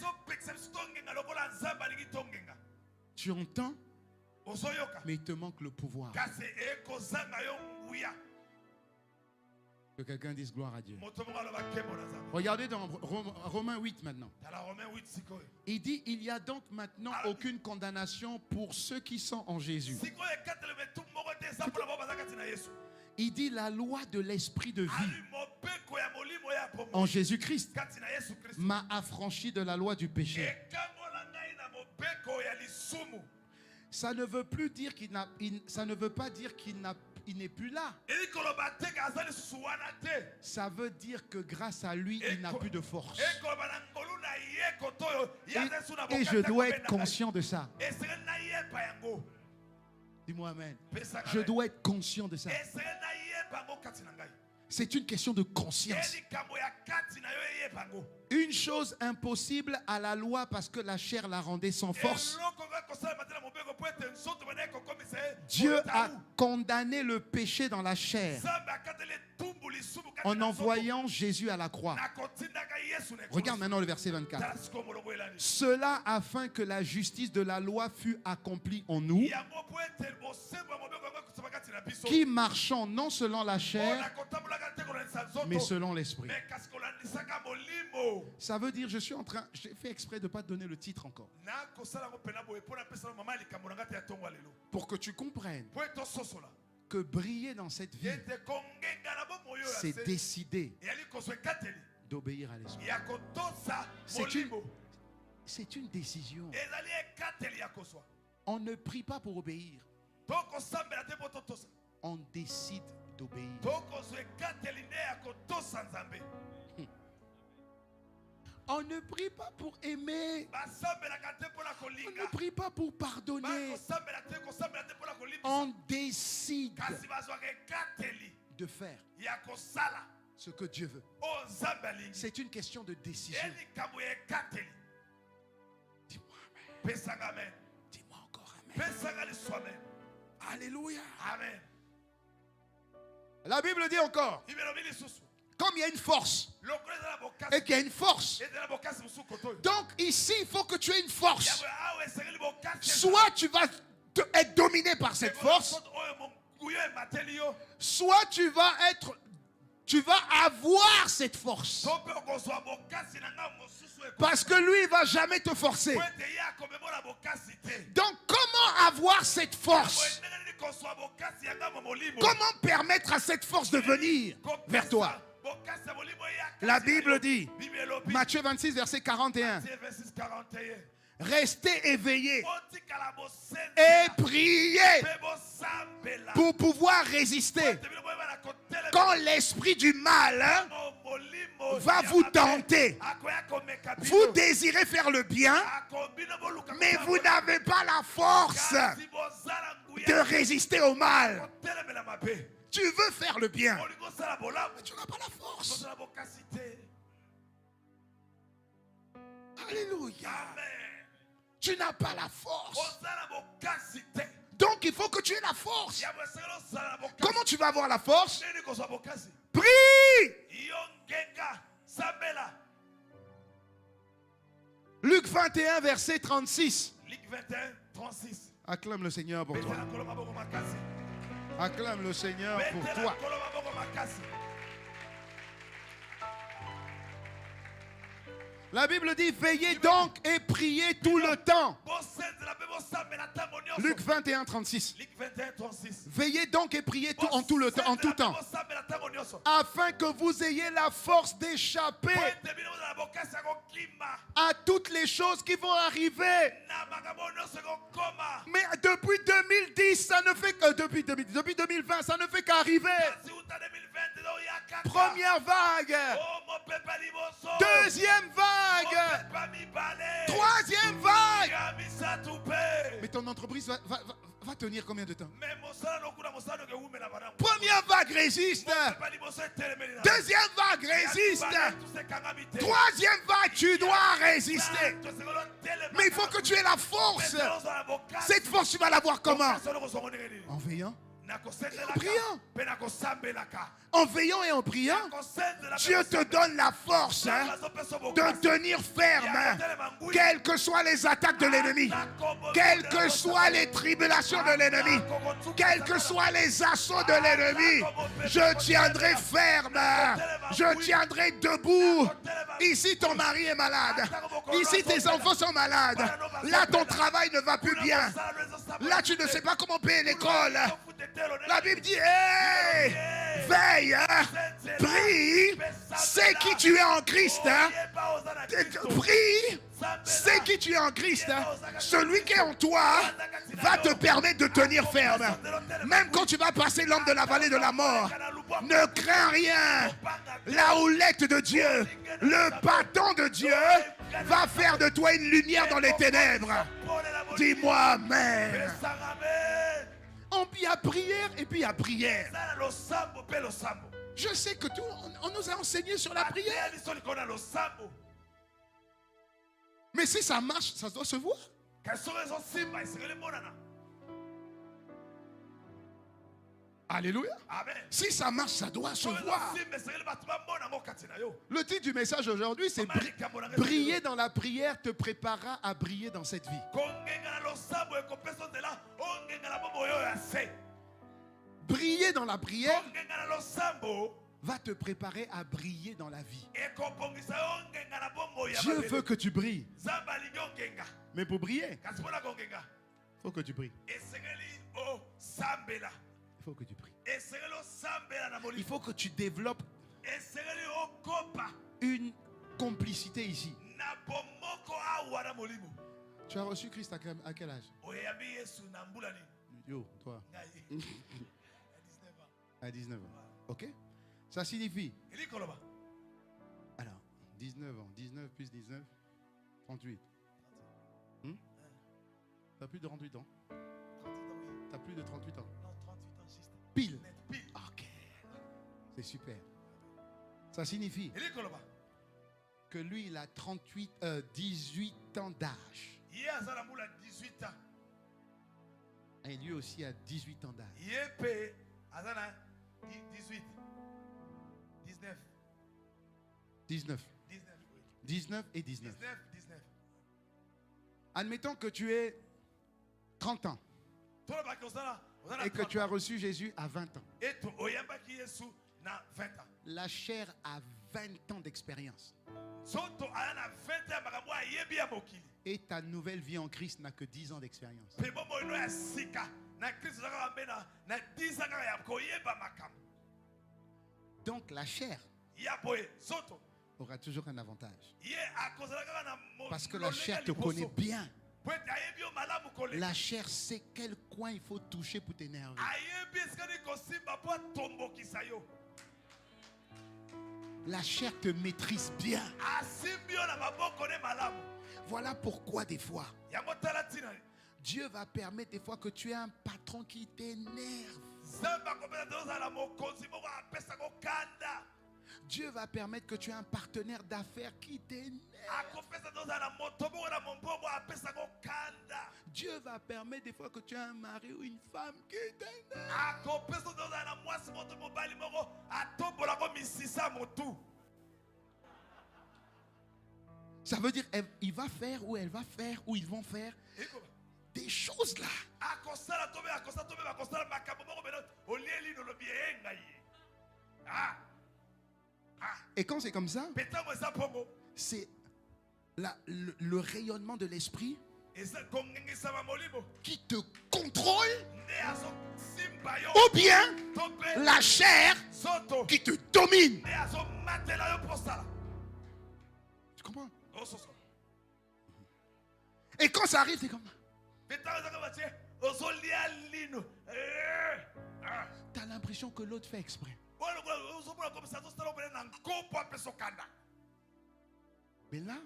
Tu entends? Mais il te manque le pouvoir. Que quelqu'un dise gloire à Dieu. Regardez dans Romains 8 maintenant. Il dit, il n'y a donc maintenant aucune condamnation pour ceux qui sont en Jésus. Il dit la loi de l'esprit de vie en Jésus-Christ m'a affranchi de la loi du péché. Ça ne veut plus dire ça ne veut pas dire qu'il n'est plus là. Ça veut dire que grâce à lui, il n'a plus de force. Et je dois être conscient de ça. Dis-moi Amen. Je dois être conscient de ça. C'est une question de conscience. Une chose impossible à la loi parce que la chair la rendait sans force. Dieu a condamné le péché dans la chair en envoyant Jésus à la croix. Regarde maintenant le verset 24. Cela afin que la justice de la loi fût accomplie en nous, qui marchons non selon la chair, mais selon l'esprit. Ça veut dire, j'ai fait exprès de ne pas te donner le titre encore, pour que tu comprennes que briller dans cette vie, c'est décider d'obéir à l'esprit. C'est une décision. On ne prie pas pour obéir. On décide d'obéir. On ne prie pas pour aimer. On ne prie pas pour pardonner. On décide de faire ce que Dieu veut. C'est une question de décision. Dis-moi amen. Dis-moi encore amen. Alléluia. Amen. La Bible dit encore, comme il y a une force et qu'il y a une force, donc ici il faut que tu aies une force. Soit tu vas être dominé par cette force, soit tu vas avoir cette force. Parce que lui, il ne va jamais te forcer. Donc, comment avoir cette force? Comment permettre à cette force de venir vers toi? La Bible dit, Matthieu 26, verset 41. Restez éveillés et priez pour pouvoir résister quand l'esprit du mal va vous tenter. Vous désirez faire le bien, mais vous n'avez pas la force de résister au mal. Tu veux faire le bien, mais tu n'as pas la force. Alléluia. Tu n'as pas la force. Donc il faut que tu aies la force. Comment tu vas avoir la force? Prie. Luc 21, verset 36. Acclame le Seigneur pour toi. Acclame le Seigneur pour toi. La Bible dit, veillez donc et priez tout le temps. Luc 21, 36. Veillez donc et priez en tout temps, afin que vous ayez la force d'échapper à toutes les choses qui vont arriver. Mais depuis 2010, ça ne fait que depuis 2020, ça ne fait qu'arriver. Première vague, deuxième vague, troisième vague. Mais ton entreprise va tenir combien de temps? Première vague résiste, deuxième vague résiste, troisième vague, tu dois résister. Mais il faut que tu aies la force. Cette force, tu vas l'avoir comment? En veillant. En priant. En veillant et en priant, Dieu te donne la force de tenir ferme, quelles que soient les attaques de l'ennemi, quelles que soient les tribulations de l'ennemi, quels que soient les assauts de l'ennemi. Je tiendrai ferme, je tiendrai debout. Ici ton mari est malade, ici tes enfants sont malades, là ton travail ne va plus bien, là tu ne sais pas comment payer l'école. La Bible dit, hey, veille, prie, sais qui tu es en Christ. Prie, sais qui tu es en Christ. Celui qui est en toi va te permettre de tenir ferme. Même quand tu vas passer l'ombre de la vallée de la mort, ne crains rien. La houlette de Dieu, le bâton de Dieu va faire de toi une lumière dans les ténèbres. Dis-moi amen. Il y a prière et puis il y a prière. Je sais que tout, on nous a enseigné sur la prière. Mais si ça marche, ça doit se voir. Alléluia. Amen. Si ça marche, ça doit se voir. Le titre du message aujourd'hui, c'est briller dans la prière te préparera à briller dans cette vie. Briller dans la prière va te préparer à briller dans la vie. Dieu veut que tu brilles. Mais pour briller, il faut que tu brilles. Il faut que tu pries. Il faut que tu développes une complicité ici. Tu as reçu Christ à quel âge? Yo, toi. À 19 ans. Ok? Ça signifie. Alors, 19 ans. 19 plus 19, 38. Tu n'as plus de 38 ans? Tu n'as plus de 38 ans? Pile. Ok. C'est super. Ça signifie que lui, il a 18 ans d'âge. Et lui aussi a 18 ans d'âge. 19 et 19. Admettons que tu aies 30 ans et que tu as reçu Jésus à 20 ans. La chair a 20 ans d'expérience. Et ta nouvelle vie en Christ n'a que 10 ans d'expérience. Donc la chair aura toujours un avantage. Parce que la chair te connaît bien. La chair sait quel coin il faut toucher pour t'énerver. La chair te maîtrise bien. Voilà pourquoi des fois Dieu va permettre des fois que tu aies un patron qui t'énerve. Dieu va permettre que tu aies un partenaire d'affaires qui t'énerve. Dieu va permettre des fois que tu aies un mari ou une femme qui t'énerve. Ça veut dire il va faire ou elle va faire ou ils vont faire des choses là. Et quand c'est comme ça, c'est le rayonnement de l'esprit qui te contrôle, ou bien la chair qui te domine. Tu comprends? Et quand ça arrive, c'est comme t'as l'impression que l'autre fait exprès. Mais là,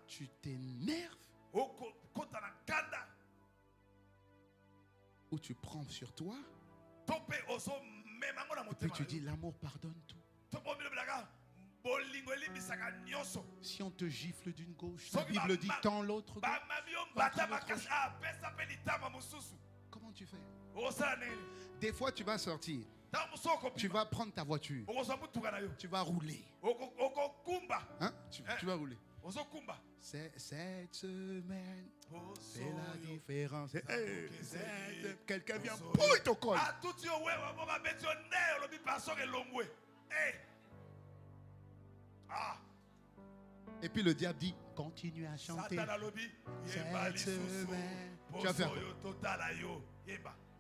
tu t'énerves ou tu prends sur toi et puis tu dis l'amour pardonne tout. Si on te gifle d'une gauche, la Bible dit tends l'autre gauche. Comment tu fais? Des fois tu vas sortir, tu vas prendre ta voiture, tu vas rouler, hein? Tu vas rouler. C'est cette semaine, c'est la différence. Quelqu'un vient pour ton col. Et puis le diable dit continue à chanter. Cette semaine. Tu vas faire quoi?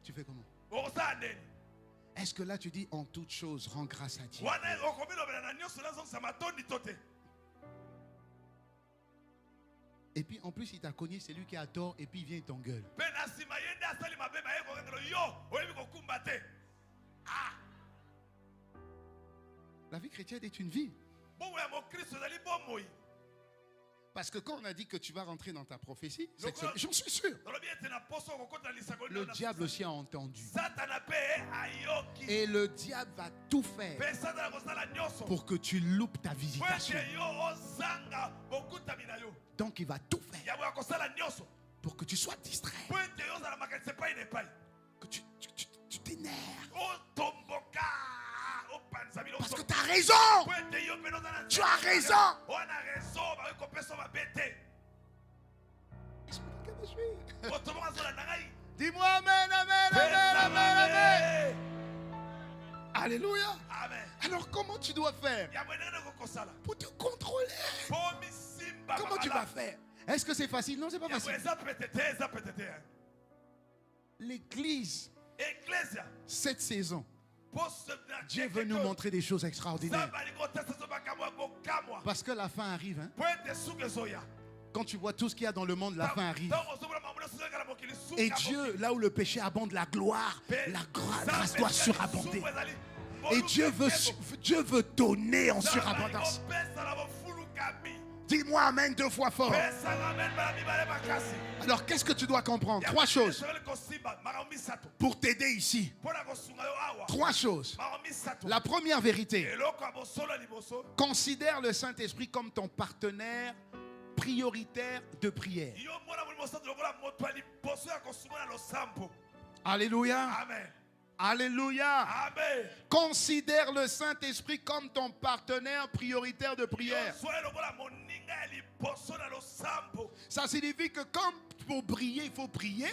Tu fais comment? Est-ce que là tu dis en toute chose rends grâce à Dieu? Et puis en plus il t'a cogné, c'est lui qui adore et puis il vient et t'engueule. La vie chrétienne est une vie. Parce que quand on a dit que tu vas rentrer dans ta prophétie, j'en suis sûr. Le diable aussi a entendu. Et le diable va tout faire pour que tu loupes ta visitation. Donc il va tout faire pour que tu sois distrait. Que tu t'énerves. Parce que tu as raison. Tu as raison. Dis-moi amen, amen, amen, amen, amen. Alléluia. Amen. Alors comment tu dois faire pour te contrôler? Comment tu vas faire? Est-ce que c'est facile? Non, c'est pas facile. L'église, cette saison, Dieu veut nous montrer des choses extraordinaires. Parce que la fin arrive. Hein? Quand tu vois tout ce qu'il y a dans le monde, la fin arrive. Et Dieu, là où le péché abonde, la gloire, la grâce doit surabonder. Et Dieu veut donner en surabondance. Dis-moi amen 2 fois fort. Alors qu'est-ce que tu dois comprendre? 3 choses. Pour t'aider ici. 3 choses. La première vérité. Considère le Saint-Esprit comme ton partenaire prioritaire de prière. Alléluia. Amen. Alléluia. Amen. Considère le Saint-Esprit comme ton partenaire prioritaire de prière. Ça signifie que comme pour briller, il faut prier.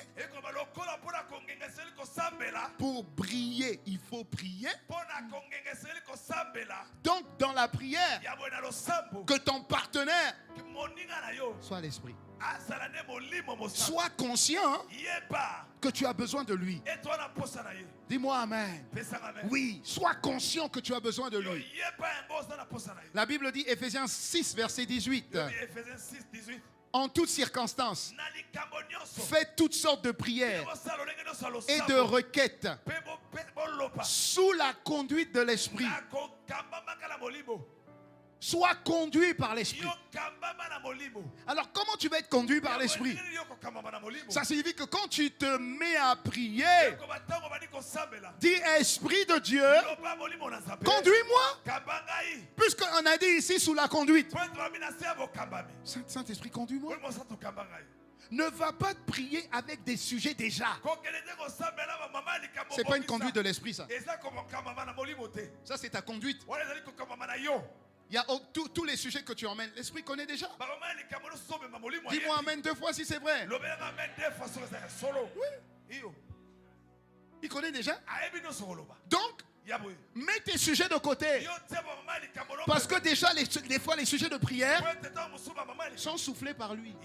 Pour briller, il faut prier. Donc, dans la prière, que ton partenaire soit l'Esprit. Sois conscient que tu as besoin de lui. Dis-moi amen. Oui, sois conscient que tu as besoin de lui. La Bible dit, Éphésiens 6, verset 18. En toutes circonstances, faites toutes sortes de prières et de requêtes sous la conduite de l'Esprit. Sois conduit par l'Esprit. Alors comment tu vas être conduit par l'Esprit? Ça signifie que quand tu te mets à prier, dis Esprit de Dieu, conduis-moi. Puisqu'on a dit ici sous la conduite. Saint-Esprit, conduis-moi. Ne va pas te prier avec des sujets déjà. C'est pas une conduite de l'Esprit ça. Ça c'est ta conduite. Il y a tous les sujets que tu emmènes. L'Esprit connaît déjà. Dis-moi amen 2 fois si c'est vrai. Oui. Il connaît déjà. Donc, mets tes sujets de côté. Parce que déjà, des fois, les sujets de prière sont soufflés par lui.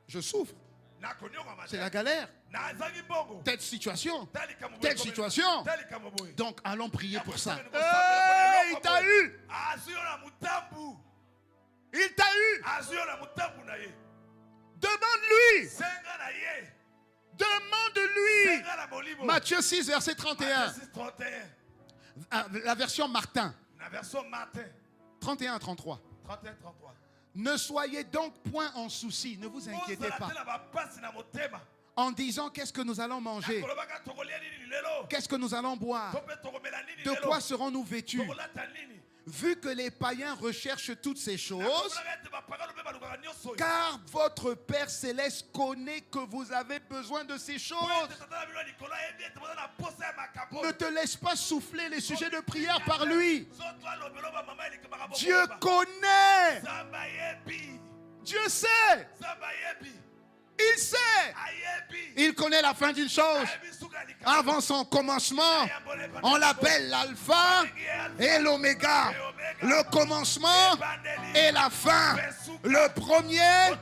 Je souffre. C'est la galère. Telle situation. Donc allons prier pour ça. Il t'a eu. Il t'a eu. Demande-lui. Demande-lui. Matthieu 6, verset 31. La version Martin. 31-33. Ne soyez donc point en souci, ne vous inquiétez pas. En disant qu'est-ce que nous allons manger, qu'est-ce que nous allons boire, de quoi serons-nous vêtus. Vu que les païens recherchent toutes ces choses, car votre Père Céleste connaît que vous avez besoin de ces choses. Ne te laisse pas souffler les sujets de prière par lui. Dieu connaît. Dieu sait. Il sait. Il connaît la fin d'une chose. Avant son commencement, on l'appelle l'alpha et l'oméga. Le commencement et la fin. Le premier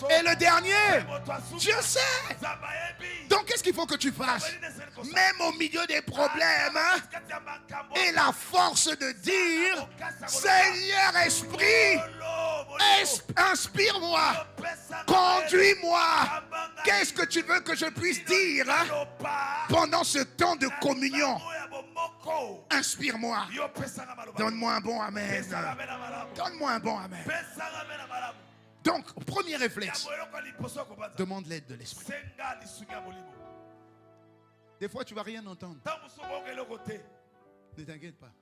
et le dernier. Dieu sait. Donc qu'est-ce qu'il faut que tu fasses? Même au milieu des problèmes, et la force de dire, Seigneur Esprit, inspire-moi, conduis-moi. Qu'est-ce que tu veux que je puisse dire pendant ce temps de communion? Inspire-moi. Donne-moi un bon amen. Donne-moi un bon amen. Donc, premier réflexe, demande l'aide de l'esprit. Des fois, tu ne vas rien entendre. Ne t'inquiète pas.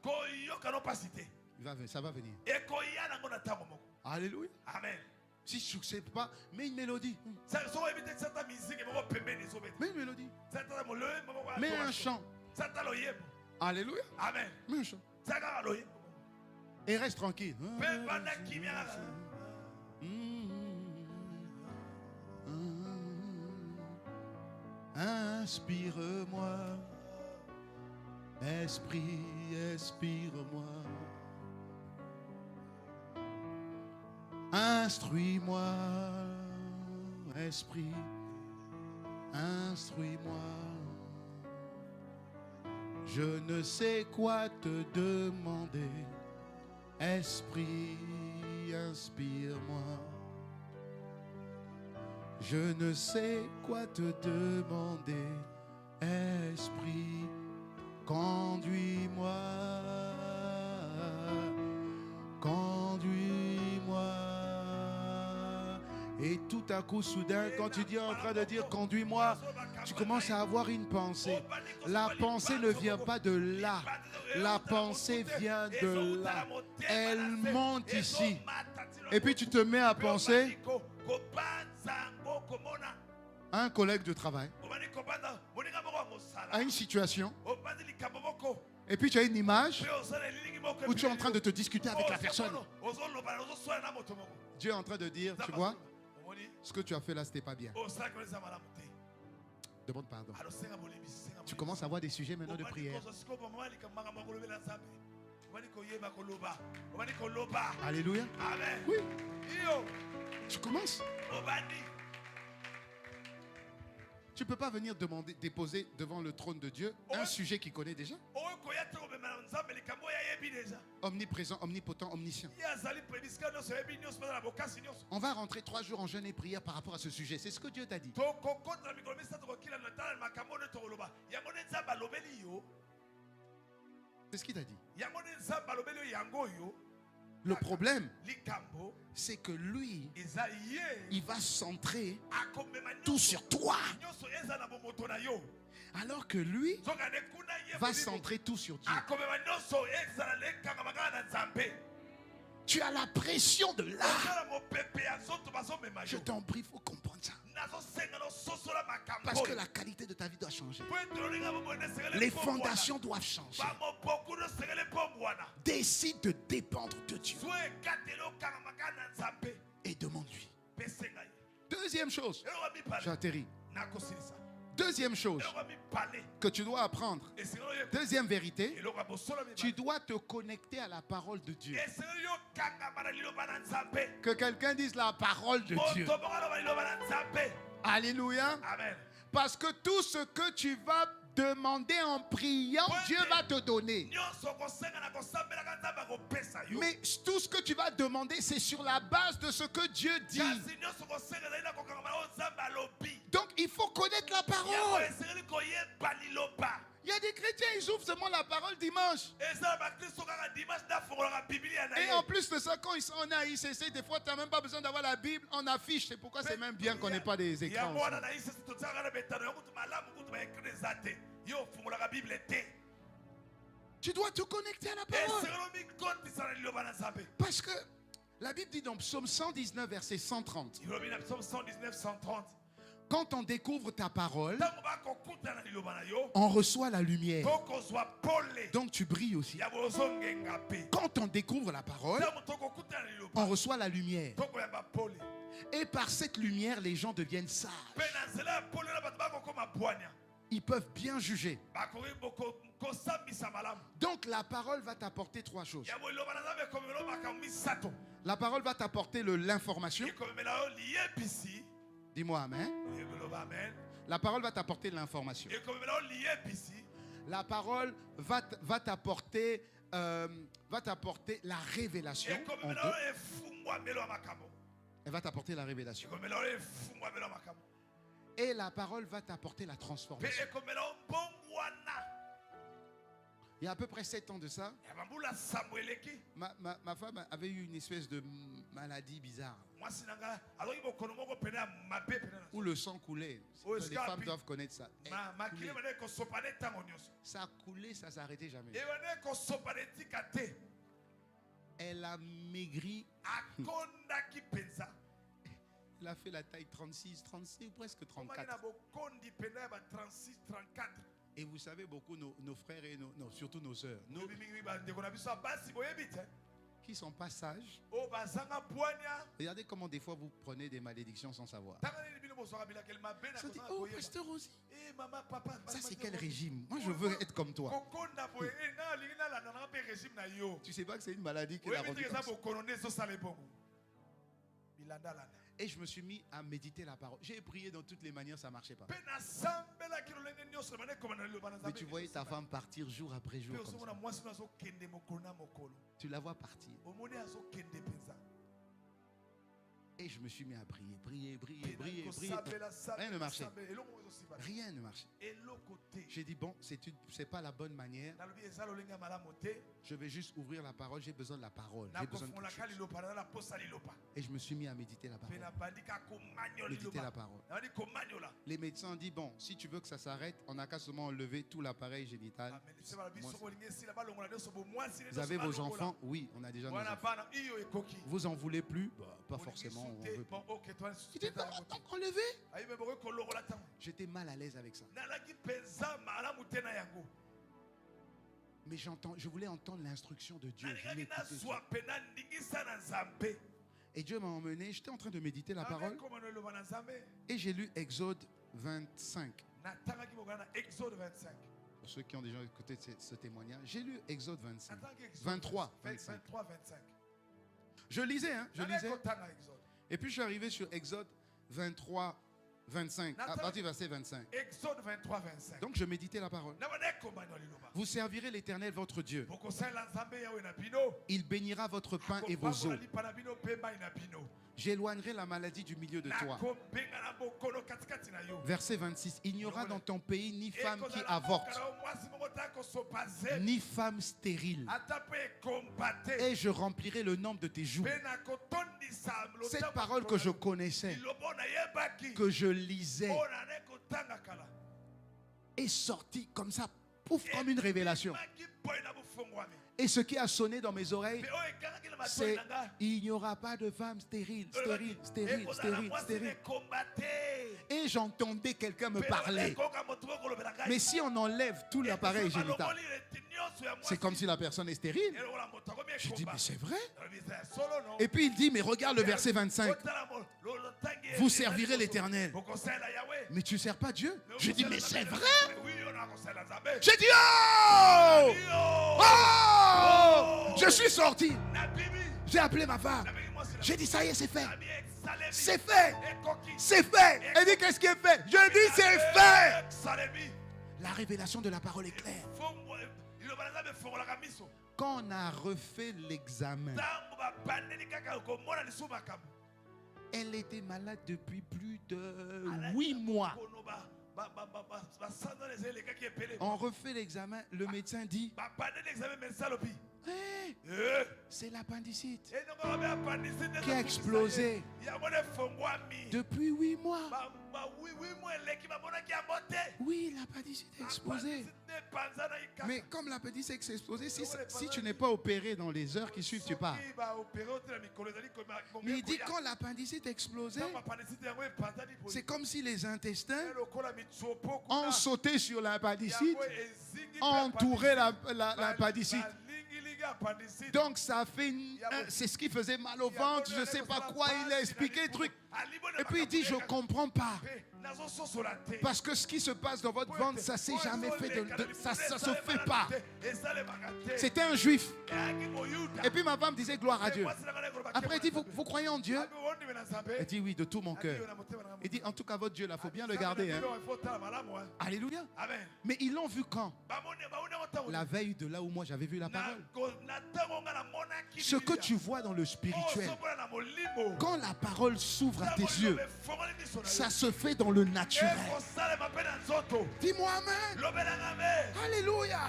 Ça va venir. Alléluia. Amen. Si je ne sais pas, mets une mélodie. Mets une mélodie. Mets un chant. Alléluia. Amen. Mets un chant. Et reste tranquille. Inspire-moi, Esprit, inspire-moi. Instruis-moi, Esprit, instruis-moi. Je ne sais quoi te demander. Esprit, inspire-moi. Je ne sais quoi te demander. Esprit, conduis-moi. Conduis-moi. Et tout à coup, soudain, quand tu dis en train de dire conduis-moi, tu commences à avoir une pensée. La pensée ne vient pas de là. La pensée vient de là. Elle monte ici. Et puis tu te mets à penser à un collègue de travail, à une situation. Et puis tu as une image où tu es en train de te discuter avec la personne. Dieu est en train de dire, tu vois, ce que tu as fait là, c'était pas bien. Demande pardon. Tu commences à avoir des sujets maintenant de prière. Alléluia. Oui. Tu commences. Tu ne peux pas venir déposer devant le trône de Dieu un sujet qu'il connaît déjà. Omniprésent, omnipotent, omniscient. On va rentrer 3 jours en jeûne et prière par rapport à ce sujet. C'est ce que Dieu t'a dit. C'est ce qu'il t'a dit. Le problème, c'est que lui, il va centrer tout sur toi. Alors que lui va centrer tout sur Dieu. Tu as la pression de là. Je t'en prie, il faut comprendre ça. Parce que la qualité de ta vie doit changer. Les fondations doivent changer. Décide de dépendre de Dieu. Et demande-lui. Deuxième chose. J'atterris. Deuxième chose que tu dois apprendre. Deuxième vérité. Tu dois te connecter à la parole de Dieu. Que quelqu'un dise la parole de Dieu. Alléluia. Amen. Parce que tout ce que tu vas demander en priant, Dieu va te donner. Mais tout ce que tu vas demander, c'est sur la base de ce que Dieu dit. Donc il faut connaître la parole. Il y a des chrétiens, ils ouvrent seulement la parole dimanche. Et en plus de ça, quand ils sont en AICC, des fois, tu n'as même pas besoin d'avoir la Bible en affiche. C'est pourquoi c'est même bien qu'on n'ait pas des écrans. Tu dois te connecter à la parole. Parce que la Bible dit dans Psaume 119, verset 130. Quand on découvre ta parole, on reçoit la lumière. Donc tu brilles aussi. Quand on découvre la parole, on reçoit la lumière. Et par cette lumière, les gens deviennent sages. Ils peuvent bien juger. Donc la parole va t'apporter 3 choses. La parole va t'apporter l'information. Dis-moi amen. La parole va t'apporter l'information. La parole va t'apporter la révélation. Elle va t'apporter la révélation. Et la parole va t'apporter la transformation.
Il y a à peu près 7 ans de ça, ma femme avait eu une espèce de maladie bizarre où le sang coulait. Les femmes doivent connaître ça. Ça a coulé, ça ne s'arrêtait jamais. Elle a maigri. Elle a fait la taille 36, 36 ou presque 34. Et vous savez, beaucoup nos frères et surtout nos sœurs, qui ne sont pas sages. Regardez comment des fois vous prenez des malédictions sans savoir. Ils dit, oh, pasteur Rosie, ça c'est quel régime? Moi je veux être comme toi. Tu sais pas que c'est une maladie qui l'a rendu comme ça. Et je me suis mis à méditer la parole. J'ai prié dans toutes les manières, ça ne marchait pas. Mais tu voyais ta femme partir jour après jour comme ça. Tu la vois partir. Et je me suis mis à prier. Rien ne marchait. Rien ne marchait. J'ai dit, bon, c'est pas la bonne manière. Je vais juste ouvrir la parole. J'ai besoin de la parole. J'ai besoin de quelque chose. Et je me suis mis à méditer la parole. Méditer la parole. Les médecins ont dit, bon, si tu veux que ça s'arrête, on n'a qu'à seulement enlever tout l'appareil génital. Vous avez vos enfants? Oui, on a déjà nos enfants. Vous en voulez plus? Pas forcément. On veut plus. Il dit, enlever. J'étais mal à l'aise avec ça. Mais je voulais entendre l'instruction de Dieu. Et Dieu m'a emmené, j'étais en train de méditer la parole. Et j'ai lu Exode 25. Pour ceux qui ont déjà écouté ce témoignage, j'ai lu Exode 25. 23. Je lisais. Et puis je suis arrivé sur Exode 23, 25, à partir du verset 25.
Exode 23, 25.
Donc je méditais la parole. Vous servirez l'Éternel votre Dieu. Il bénira votre pain et vos eaux. J'éloignerai la maladie du milieu de toi. Verset 26. Il n'y aura dans ton pays ni femme qui avorte, ni femme stérile. Et je remplirai le nombre de tes jours. Cette parole que je connaissais, que je lisais, est sortie comme ça, pouf, comme une révélation. Et ce qui a sonné dans mes oreilles, c'est il n'y aura pas de femme stérile. Et j'entendais quelqu'un me parler. Mais si on enlève tout l'appareil génital, c'est comme si la personne est stérile. Je dis, mais c'est vrai. Et puis il dit, mais regarde le verset 25. Vous servirez l'Éternel. Mais tu ne sers pas Dieu? Je dis, mais c'est vrai. J'ai dit, oh! Oh! Je suis sorti. J'ai appelé ma femme. J'ai dit, ça y est, c'est fait. C'est fait. C'est fait. Elle dit, qu'est-ce qui est fait? Je dis, c'est fait. La révélation de la parole est claire. Quand on a refait l'examen, elle était malade depuis plus de 8 mois. On refait l'examen, le médecin dit, hey, c'est l'appendicite qui a explosé depuis 8 mois. Oui, l'appendicite a explosé. Mais comme l'appendicite s'est explosé, si tu n'es pas opéré dans les heures qui suivent, tu pars. Mais il dit quand l'appendicite a explosé, c'est comme si les intestins ont sauté sur l'appendicite, ont entouré l'appendicite. Donc ça fait c'est ce qui faisait mal au ventre, je ne sais pas quoi, il a expliqué le truc. Et puis il dit, je ne comprends pas. Parce que ce qui se passe dans votre ventre, ça ne s'est jamais fait, ça ne se fait pas. C'était un juif. Et puis ma femme disait, gloire à Dieu. Après il dit, vous croyez en Dieu? Elle dit, oui, de tout mon cœur. Il dit, en tout cas, votre Dieu, là, il faut bien le garder. Hein. Alléluia. Mais ils l'ont vu quand? La veille de là où moi j'avais vu la parole. Ce que tu vois dans le spirituel, quand la parole s'ouvre à tes yeux, Ça se fait dans le naturel. Dis-moi amen. Alléluia.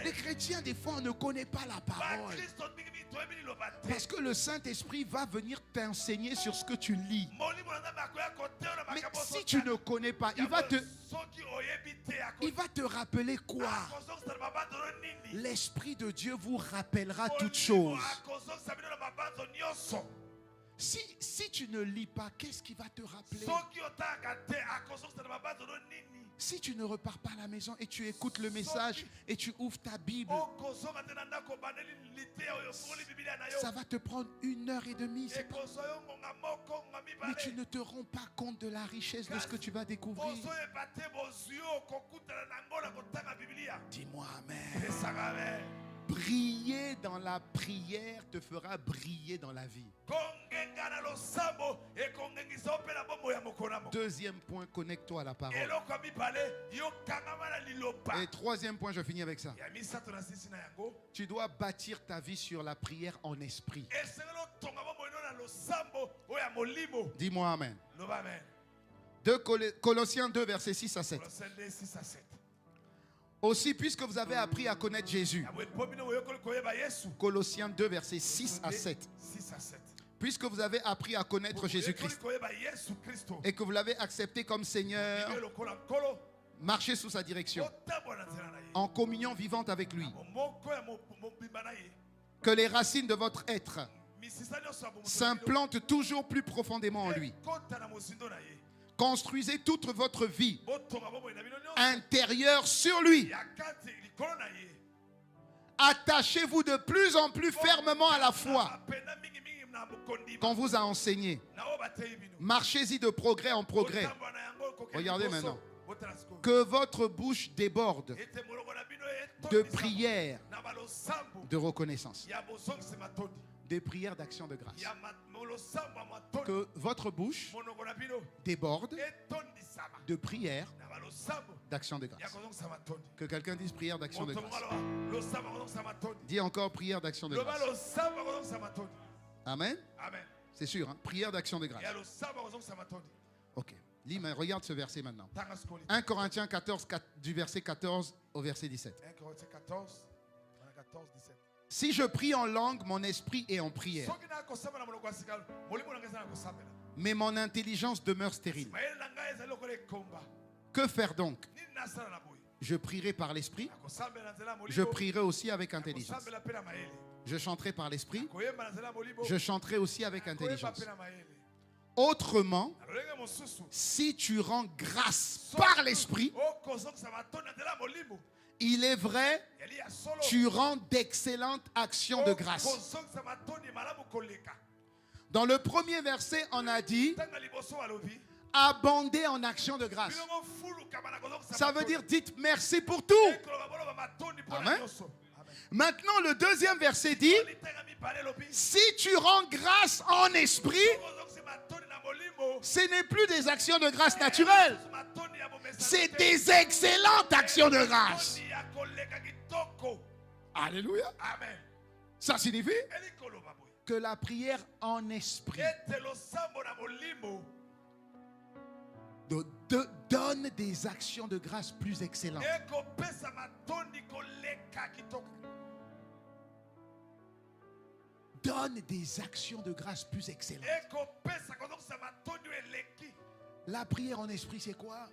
Les chrétiens, des fois, on ne connaît pas la parole. Parce que le Saint-Esprit va venir t'enseigner sur ce que tu lis. Mais si tu ne connais pas, il va te rappeler quoi? L'Esprit de Dieu vous rappellera toutes choses. Si tu ne lis pas, qu'est-ce qui va te rappeler? Si tu ne repars pas à la maison et tu écoutes le message et tu ouvres ta Bible, ça va te prendre 1h30. Mais tu ne te rends pas compte de la richesse de ce que tu vas découvrir. Dis-moi amen. Briller dans la prière te fera briller dans la vie. Deuxième point, connecte-toi à la parole. Et troisième point, je finis avec ça. Tu dois bâtir ta vie sur la prière en esprit. Dis-moi amen. Colossiens 2, versets 6 à 7. Aussi, puisque vous avez appris à connaître Jésus. Colossiens 2, versets 6 à 7. Puisque vous avez appris à connaître Jésus-Christ et que vous l'avez accepté comme Seigneur, marchez sous sa direction, en communion vivante avec lui. Que les racines de votre être s'implantent toujours plus profondément en lui. Construisez toute votre vie intérieure sur lui. Attachez-vous de plus en plus fermement à la foi qu'on vous a enseigné. Marchez-y de progrès en progrès. Regardez maintenant. Que votre bouche déborde de prières de reconnaissance, des prières d'action de grâce. Que votre bouche déborde de prières d'action de grâce. Que quelqu'un dise prière d'action de grâce. Dis encore prière d'action de grâce. Amen. C'est sûr, hein? Prière d'action de grâce. Ok. Lis, mais regarde ce verset maintenant. 1 Corinthiens 14, du verset 14 au verset 17. 1 Corinthiens 14, 17. Si je prie en langue, mon esprit est en prière. Mais mon intelligence demeure stérile. Que faire donc? Je prierai par l'esprit. Je prierai aussi avec intelligence. Je chanterai par l'esprit. Je chanterai aussi avec intelligence. Autrement, si tu rends grâce par l'esprit, il est vrai, tu rends d'excellentes actions de grâce. Dans le premier verset, on a dit abonder en actions de grâce. Ça veut dire dites merci pour tout. Amen. Maintenant, le deuxième verset dit si tu rends grâce en esprit, ce n'est plus des actions de grâce naturelles. C'est des excellentes actions de grâce. Alléluia. Ça signifie que la prière en esprit donne des actions de grâce plus excellentes. Donne des actions de grâce plus excellentes. La prière en esprit, c'est quoi?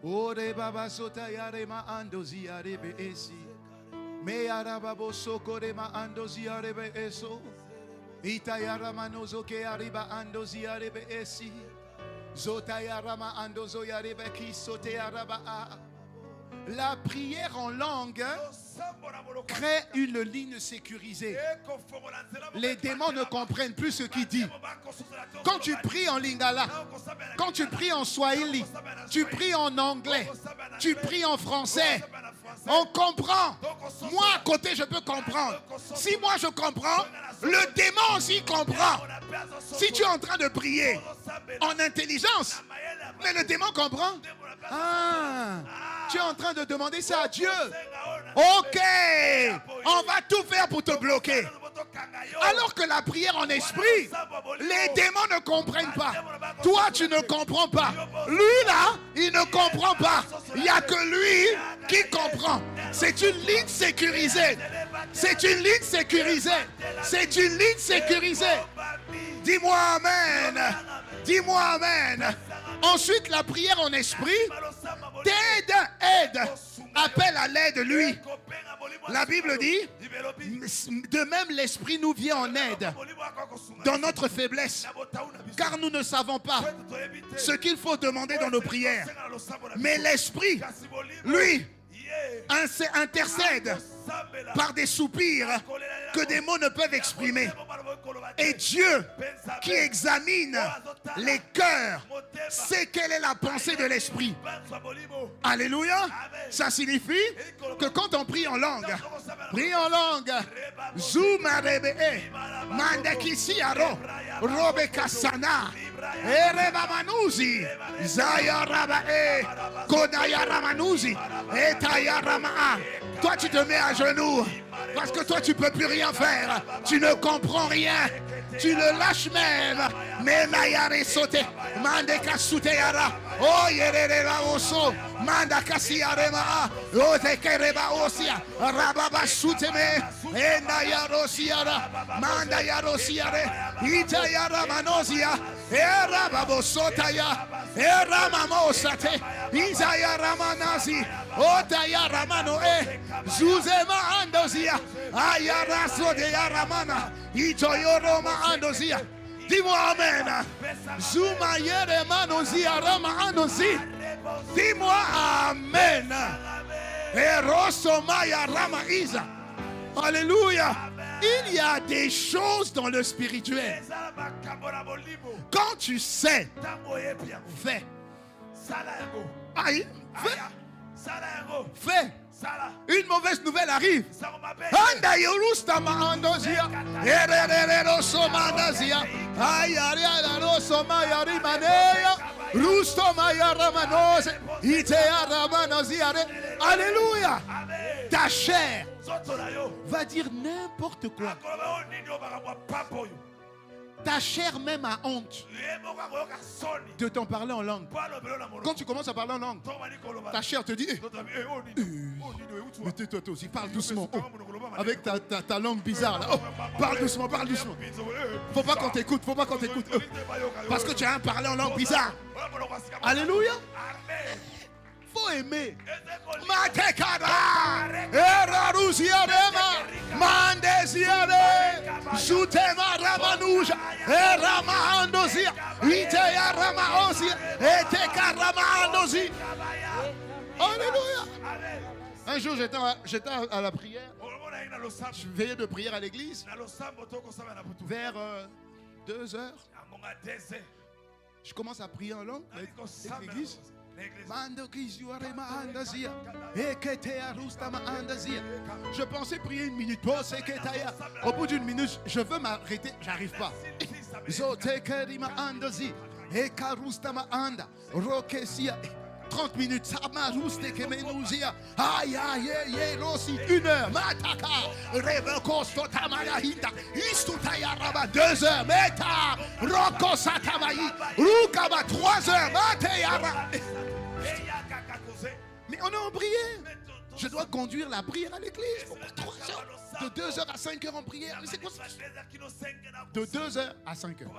Ore baba sota yare ma andozi arebe esi. Me arababo sokore ma andozi arebe eso. Ita yara manozo ke ariba andozi arebe esi. Zota yara ma andozo yarebe ki sote araba a. La prière en langue crée une ligne sécurisée. Les démons ne comprennent plus ce qu'il dit. Quand tu pries en lingala, quand tu pries en swahili, tu pries en anglais, tu pries en français, on comprend. Moi à côté je peux comprendre. Si moi je comprends, le démon aussi comprend. Si tu es en train de prier en intelligence, mais le démon comprend. Ah, tu es en train de demander ça à Dieu. Ok, on va tout faire pour te bloquer. Alors que la prière en esprit, les démons ne comprennent pas. Toi, tu ne comprends pas. Lui, là, il ne comprend pas. Il n'y a que lui qui comprend. C'est une ligne sécurisée. C'est une ligne sécurisée. C'est une ligne sécurisée. Dis-moi amen. Dis-moi amen. Ensuite, la prière en esprit aide. Appelle à l'aide lui. La Bible dit, de même l'esprit nous vient en aide dans notre faiblesse, car nous ne savons pas ce qu'il faut demander dans nos prières. Mais l'esprit, lui, intercède par des soupirs que des mots ne peuvent exprimer. Et Dieu, qui examine les cœurs, sait quelle est la pensée de l'esprit. Alléluia. Ça signifie que quand on prie en langue, Zumarebe, Mandekisiaro, Robekasana, Erebamanuzi, Zayarabae, Kodayaramanuzi, Etayaramaa. Toi, tu te mets à genoux parce que toi, tu ne peux plus rien faire. Tu ne comprends rien. Tu le lâches même. Mais Mayare sauté. Mandeka souteyara. Oh, yerera oso. Mandaka siarema. Oh, tekereba osia. Rababa souteme. Endayaro siara. Mandayaro siare. Itayara manosia. Erababo sotaya. Eramamosate. Izayara manazi. Otayara mano e. Zuzema andozia. Ayaraso de yaramana. Itoyoroma andozia. Dis-moi amen. Zuma yere manozia rama andozi. Dis-moi amen. Eroso maya rama isa. Alléluia. Il y a des choses dans le spirituel. Quand tu sais, fais. Aïe, fais. Une mauvaise nouvelle arrive. Alléluia. Ta chair va dire n'importe quoi. Ta chair même a honte de t'en parler en langue. Quand tu commences à parler en langue, ta chair te dit mais tais-toi toi aussi, parle doucement. Oh, avec ta langue bizarre là. Oh, parle doucement, parle doucement. Faut pas qu'on t'écoute, faut pas qu'on t'écoute. Parce que tu as un parler en langue bizarre. Alléluia. Faut aimer. Matekara, Eraruziarema, Mandeziare, Zutema Ramanuja, Erama Andozia, Itea Rama Osia, Eteka Rama Andozi. Alléluia. Un jour, j'étais à la prière. Je veillais de prière à l'église. Vers 2 heures. Je commence à prier en langue avec l'église. Je pensais prier 1 minute. Au bout d'1 minute, je veux m'arrêter. J'arrive pas. 30 minutes, ça m'a rousté que menuzia. Aïe, aïe, aïe, rossi, 1 heure, mataka, rebekosto tamayahita, istutaya raba, 2 heures, meta, roko satamayi, rukaba, 3 heures, mateyara. Mais on est en prière. Je dois conduire la prière à l'église. 3 heures. De 2 heures à 5 heures en prière. Mais c'est quoi ça? De 2 heures à 5 heures.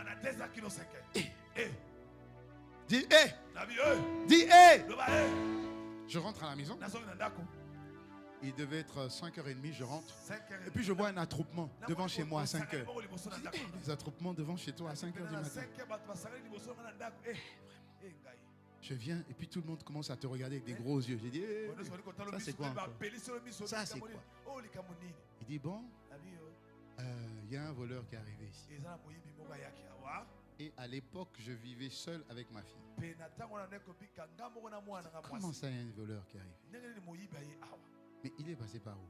Dis dis Je rentre à la maison. Il devait être 5h30, je rentre. Et puis je vois un attroupement devant chez moi à 5h. Les attroupements devant chez toi à 5h du matin. Je viens et puis tout le monde commence à te regarder avec des gros yeux. J'ai dit, ça c'est quoi encore? Ça c'est quoi? Il dit, bon, il y a un voleur qui est arrivé ici. Et à l'époque, je vivais seul avec ma fille. Comment ça, il y a un voleur qui arrive? Mais il est passé par où?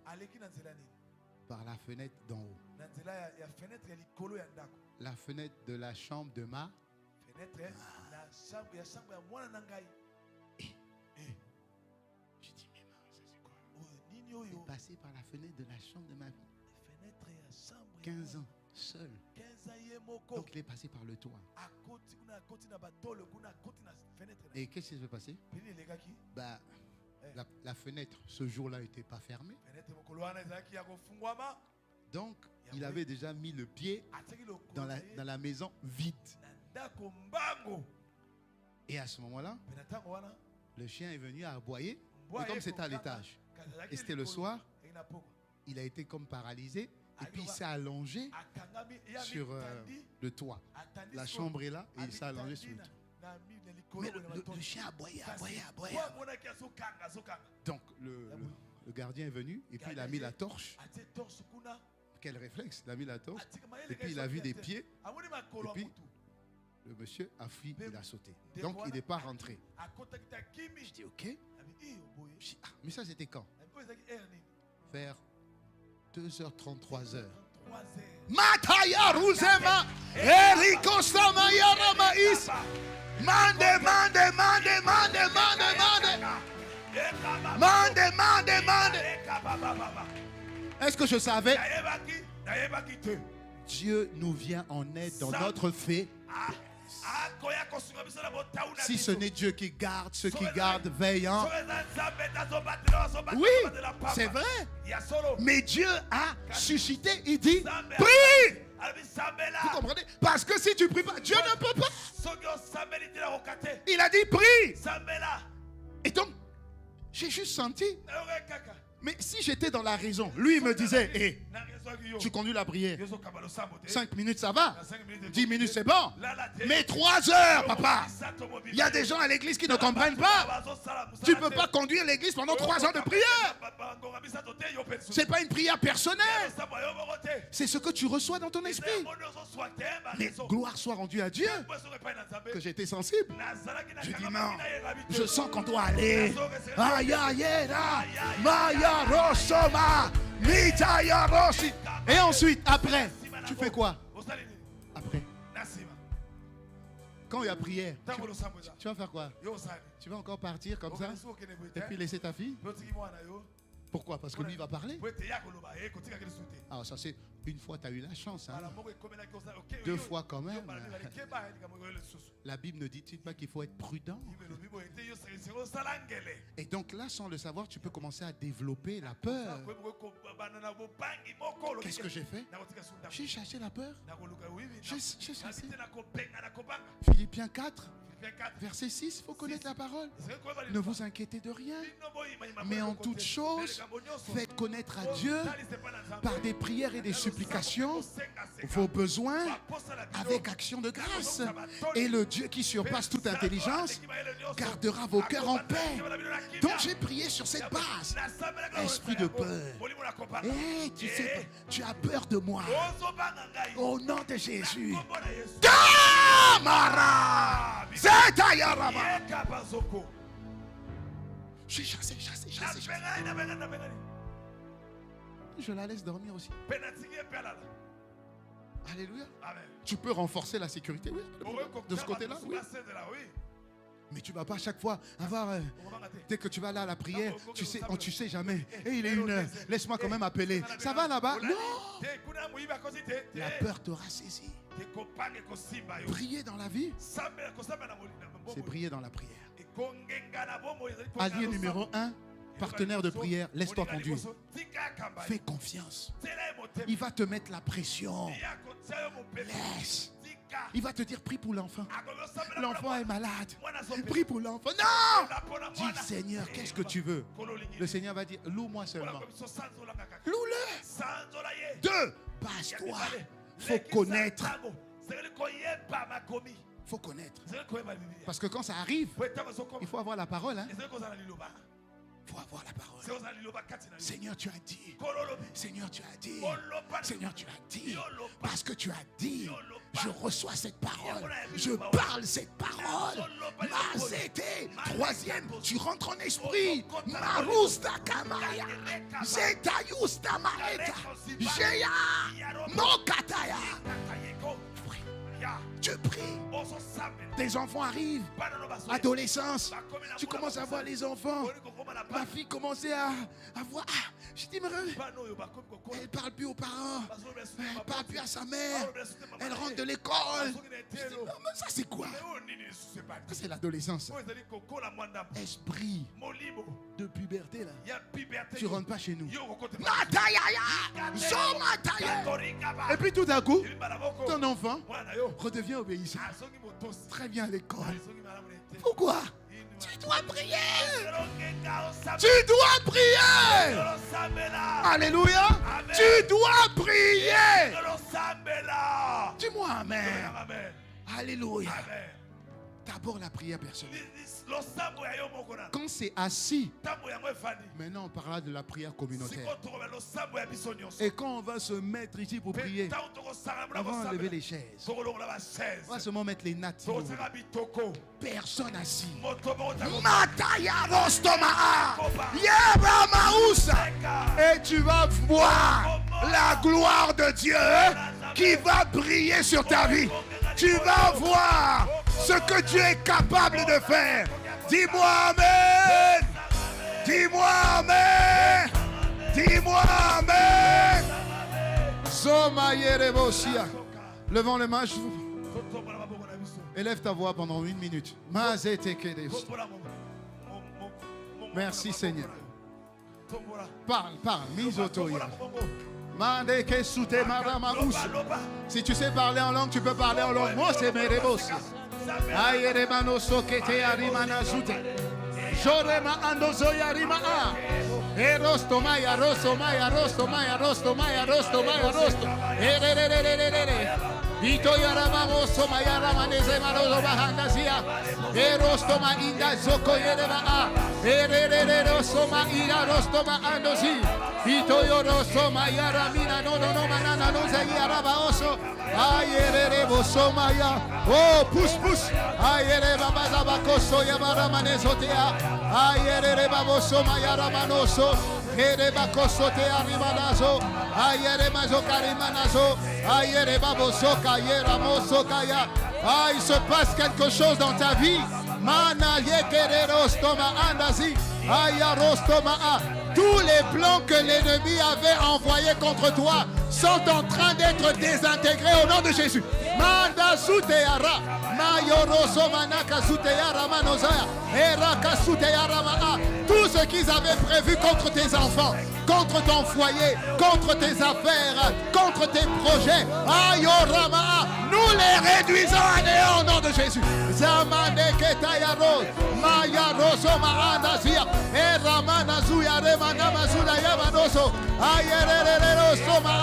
Par la fenêtre d'en haut. La fenêtre de la chambre de ma... Je dis, mais ça c'est quoi? Il est passé par la fenêtre de la chambre de ma fille. 15 ans. seul. Donc il est passé par le toit. Et qu'est-ce qui s'est passé? Bah, la fenêtre ce jour-là n'était pas fermée. Donc il avait déjà mis le pied dans la maison vide. Et à ce moment-là, le chien est venu à aboyer. Et comme c'était à l'étage, et c'était le soir, il a été comme paralysé. Et puis il s'est allongé sur le toit. La chambre est là et il s'est allongé sur le toit. Mais le chien aboyait. Donc le gardien est venu et puis il a mis la torche. Quel réflexe, il a mis la torche. Et puis il a vu des pieds. Et puis le monsieur a fui, il a sauté. Donc il n'est pas rentré. Je dis ok. Je dis, ah, mais ça c'était quand? Vers 2h30, 3h. Mataya Ruzema, Eriko Samaya Ramaïs, mande. Est-ce que je savais? Dieu nous vient en aide dans notre fait. Si ce n'est Dieu qui garde ceux qui gardent veillant. Oui, c'est vrai. Mais Dieu a suscité, il dit, prie. Vous comprenez? Parce que si tu pries pas, Dieu ne peut pas. Il a dit, prie. Et donc, j'ai juste senti. Mais si j'étais dans la raison, lui il me disait, hey, tu conduis la prière. 5 minutes ça va. 10 minutes c'est bon. Mais 3 heures, papa. Il y a des gens à l'église qui ne comprennent pas. Tu ne peux pas conduire l'église pendant 3 heures de prière. Ce n'est pas une prière personnelle. C'est ce que tu reçois dans ton esprit. Mais gloire soit rendue à Dieu. Que j'étais sensible. Je dis non. Je sens qu'on doit aller. Et ensuite, après, tu fais quoi? Après, quand il y a prière, tu vas faire quoi? Tu vas encore partir comme ça et puis laisser ta fille? Pourquoi? Parce que lui va parler. Alors ça c'est une fois tu as eu la chance. Hein? 2 fois quand même. La Bible ne dit-il pas qu'il faut être prudent? Et donc là, sans le savoir, tu peux commencer à développer la peur. Qu'est-ce que j'ai fait? J'ai chassé la peur. J'ai chassé. Philippiens 4. Verset 6, il faut connaître la parole. Ne vous inquiétez de rien, mais en toute chose, faites connaître à Dieu par des prières et des supplications vos besoins avec action de grâce. Et le Dieu qui surpasse toute intelligence gardera vos cœurs en paix. Donc j'ai prié sur cette base. Esprit de peur. Hey, tu sais, tu as peur de moi. Au nom de Jésus. Damara. J'ai chassé. Je la laisse dormir aussi. Alléluia. Tu peux renforcer la sécurité, oui, de ce côté-là, oui. Mais tu ne vas pas chaque fois avoir... dès que tu vas là à la prière, tu sais jamais. Et il est 1h, laisse-moi quand même appeler. Ça va là-bas? Non. La peur t'aura saisi. Prier dans la vie, c'est prier dans la prière. Allié numéro 1, partenaire de prière, laisse-toi conduire. Fais confiance. Il va te mettre la pression. Laisse. Il va te dire, prie pour l'enfant. L'enfant est malade. Prie pour l'enfant. Non! Dis, Seigneur, qu'est-ce que tu veux? Le Seigneur va dire, loue-moi seulement. Loue-le. 2, base-toi. Faut connaître. Faut connaître. Parce que quand ça arrive, il faut avoir la parole. Hein? Il faut avoir la parole. Seigneur, tu as dit. Seigneur, tu as dit. Seigneur, tu as dit. Parce que tu as dit, je reçois cette parole. Je parle cette parole. Mazete. 3e, tu rentres en esprit. Marusta Kamaya. Zetayusta Mareta. Jeya. Mokataya. Tu pries. Tes enfants arrivent. Adolescence. Tu commences à voir les enfants. Ma fille commençait à voir. Je dis, mais elle ne parle plus aux parents. Elle ne parle plus à sa mère. Elle rentre de l'école. Je dis, non, mais ça c'est quoi? Ça c'est l'adolescence. Esprit de puberté là. Tu ne rentres pas chez nous. Et puis tout à coup, ton enfant redevient obéissant. Très bien à l'école. Pourquoi? Tu dois prier. Tu dois prier. Alléluia. Tu dois prier. Dis-moi amen. Alléluia. D'abord la prière personnelle. Quand c'est assis, maintenant on parlera de la prière communautaire. Et quand on va se mettre ici pour prier, on va enlever les chaises. On va seulement mettre les nattes. Personne assis. Et tu vas voir la gloire de Dieu qui va briller sur ta vie. Tu vas voir ce que Dieu est capable de faire. Dis-moi amen. Dis-moi amen. Dis-moi amen. Levons les mains. Élève ta voix pendant 1 minute. Merci Seigneur. Parle. Misotoya. Si tu sais parler en langue, tu peux parler en langue. Moi, c'est mes rebos. Ayeremano sokete arimana zute. Jorema andozoya rima a. Erosto maya rosto maya rosto maya rosto maya rosto maya rosto. Vito yaramamo somaya ramaneze marozo bahandasia. Erosto ma inda zoko yerema a. Ererero soma ira rosto ma andozi. Vito yoroso maya ramina no manana no zayaraba oso. Ayerere somaya. Oh, pousse. Ayere baba zabakoso yabara manezotea. Ayere babo somaya ramanoso. Ere bakoso te arimanazo. Ayere mazokarimanazo. Ayere babo soka yera mosokaya. Ah, il se passe quelque chose dans ta vie. Mana yekerero stoma andazi. Ayarostoma a. Tous les plans que l'ennemi avait envoyés contre toi sont en train d'être désintégrés au nom de Jésus. Manda suteara, mayoroso manaka suteara manosaya, eraka suteara maa. Tout ce qu'ils avaient prévu contre tes enfants, contre ton foyer, contre tes affaires, contre tes projets, ayorama, nous les réduisons à néant au nom de Jésus. Zamandeke tayaros, mayaroso maandazia, eramana zuyare manama zulaya manoso, ayerere soma,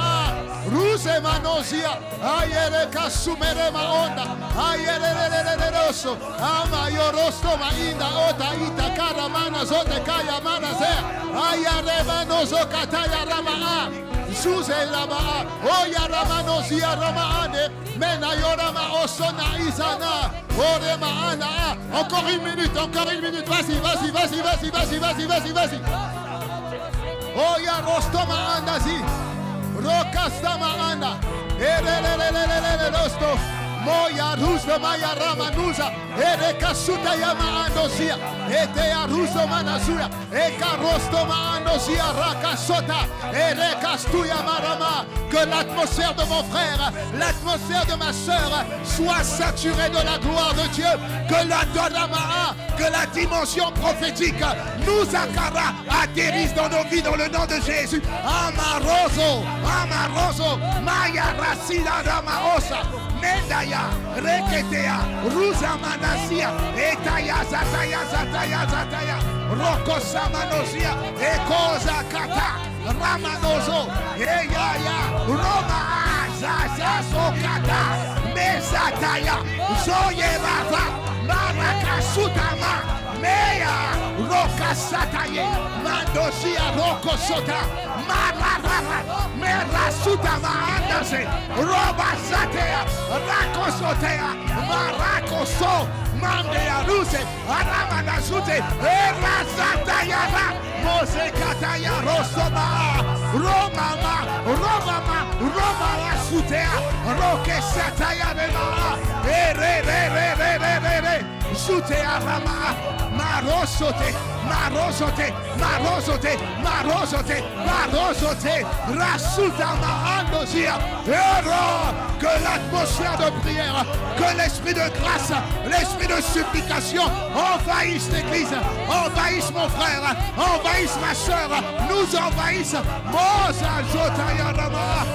ruse manosia, ayere kasumere maonda, ayerere roso, amayorosto mainda ota itakara mana zote kaya mana zea, ayare manoso kataya ramaa. Suze lama, oya ramano zia ramaane, mena yorama osona isana, ore maana. Encore 1 minute, vas-y. Oya rostoma andazi, rokastama anda, rosto. Moya rusa maya ramanuza, erekasuta yama andosia, etea ruso manazuya, ekarosto ma andosia rakasota, erekastuya marama. Que l'atmosphère de mon frère, l'atmosphère de ma soeur soit saturée de la gloire de Dieu. Que la Dodamaa, que la dimension prophétique nous akara atterrisse dans nos vies dans le nom de Jésus. Amaroso, maya rasila damaosa. Mendaya, reketea, ruza manasia, etaya, zataya, rokosa manosia, ekoza kata, ramanozo, eyaya, roma azaza sokata, mesataya, zoyevava, marakasutama, meya, rokasataye, mandosia, rokosota, mararara, merasutama andase, roba satea, rakosotea, marakoso, mandea ruse, aramanasute, erasatayara, mosekataya, rosoma, romama, Sutea, Roque Sataya Bema, Sutea Rama, Marosote, Marosote, Marosote, Marosote, Marosote, Rasuta Mahandosia, que l'atmosphère de prière, que l'esprit de grâce, l'esprit de supplication envahisse l'église, envahisse mon frère, envahisse ma soeur, nous envahisse. Mosa Jotaya Rama,